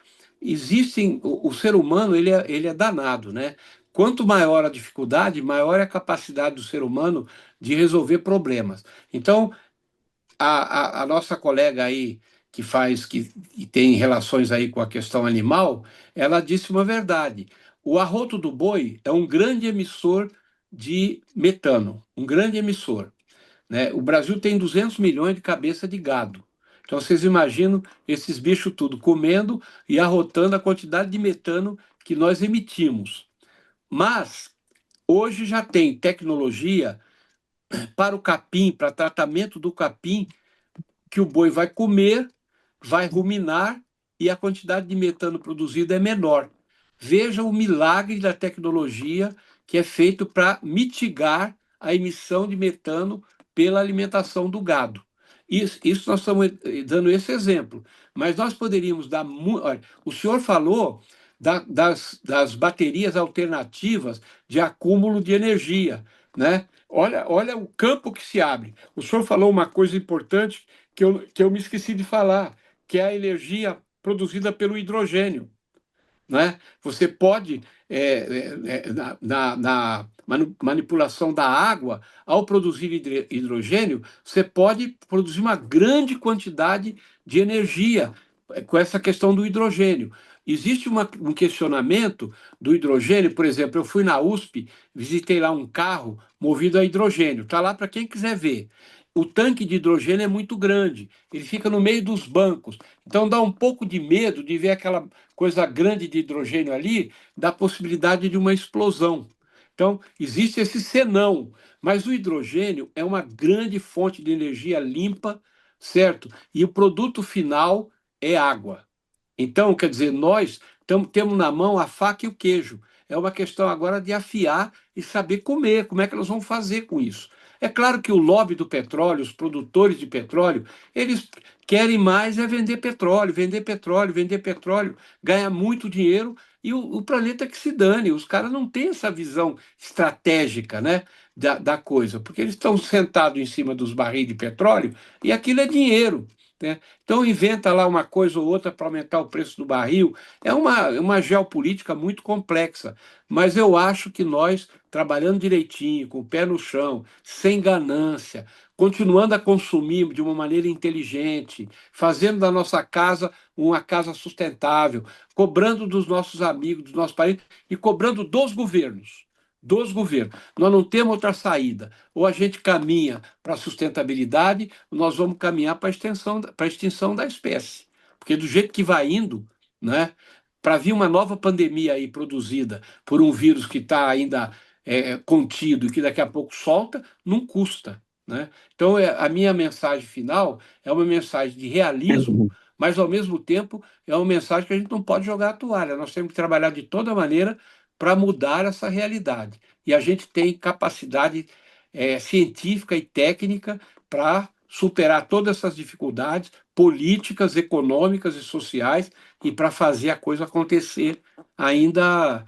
o ser humano ele é danado, né? Quanto maior a dificuldade, maior é a capacidade do ser humano de resolver problemas. Então, a nossa colega aí que tem relações aí com a questão animal, ela disse uma verdade. O arroto do boi é um grande emissor de metano, um grande emissor, né? O Brasil tem 200 milhões de cabeça de gado. Então, vocês imaginam esses bichos tudo comendo e arrotando a quantidade de metano que nós emitimos. Mas, hoje já tem tecnologia para o capim, para tratamento do capim, que o boi vai comer, vai ruminar e a quantidade de metano produzida é menor. Veja o milagre da tecnologia que é feito para mitigar a emissão de metano pela alimentação do gado. Isso nós estamos dando esse exemplo. Mas nós poderíamos dar. Olha, o senhor falou das baterias alternativas de acúmulo de energia, né? Olha o campo que se abre. O senhor falou uma coisa importante que eu me esqueci de falar, que é a energia produzida pelo hidrogênio. né? Você pode, na manipulação da água, ao produzir hidrogênio, você pode produzir uma grande quantidade de energia com essa questão do hidrogênio. Existe um questionamento do hidrogênio, por exemplo, eu fui na USP, visitei lá um carro movido a hidrogênio, está lá para quem quiser ver. O tanque de hidrogênio é muito grande, ele fica no meio dos bancos, então dá um pouco de medo de ver aquela coisa grande de hidrogênio ali, da possibilidade de uma explosão. Então, existe esse senão, mas o hidrogênio é uma grande fonte de energia limpa, certo? E o produto final é água. Então, quer dizer, nós temos na mão a faca e o queijo. É uma questão agora de afiar e saber comer. Como é que nós vamos fazer com isso? É claro que o lobby do petróleo, os produtores de petróleo, eles querem mais é vender petróleo, vender petróleo, vender petróleo, ganhar muito dinheiro e o planeta que se dane. Os caras não têm essa visão estratégica, né, da coisa, porque eles estão sentados em cima dos barris de petróleo e aquilo é dinheiro, né? Então inventa lá uma coisa ou outra para aumentar o preço do barril. É uma geopolítica muito complexa, mas eu acho que nós, trabalhando direitinho, com o pé no chão, sem ganância, continuando a consumir de uma maneira inteligente, fazendo da nossa casa uma casa sustentável, cobrando dos nossos amigos, dos nossos parentes e cobrando dos governos. Dos governos. Nós não temos outra saída. Ou a gente caminha para a sustentabilidade, ou nós vamos caminhar para a extinção da espécie. Porque do jeito que vai indo, né, para vir uma nova pandemia aí produzida por um vírus que está ainda contido e que daqui a pouco solta, não custa. Né? Então, a minha mensagem final é uma mensagem de realismo, mas, ao mesmo tempo, é uma mensagem que a gente não pode jogar a toalha. Nós temos que trabalhar de toda maneira para mudar essa realidade. E a gente tem capacidade científica e técnica para superar todas essas dificuldades políticas, econômicas e sociais e para fazer a coisa acontecer ainda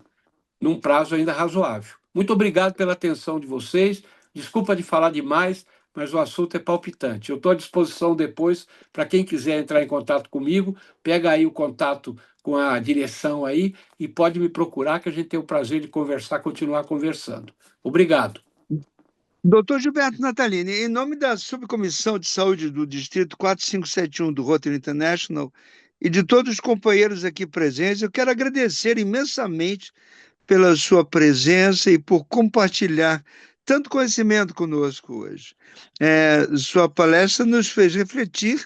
num prazo ainda razoável. Muito obrigado pela atenção de vocês. Desculpa de falar demais, mas o assunto é palpitante. Eu estou à disposição depois para quem quiser entrar em contato comigo, pega aí o contato com a direção aí e pode me procurar que a gente tem o prazer de conversar, continuar conversando. Obrigado. Doutor Gilberto Natalini, em nome da Subcomissão de Saúde do Distrito 4571 do Rotary International e de todos os companheiros aqui presentes, eu quero agradecer imensamente pela sua presença e por compartilhar tanto conhecimento conosco hoje. Sua palestra nos fez refletir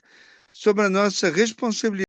sobre a nossa responsabilidade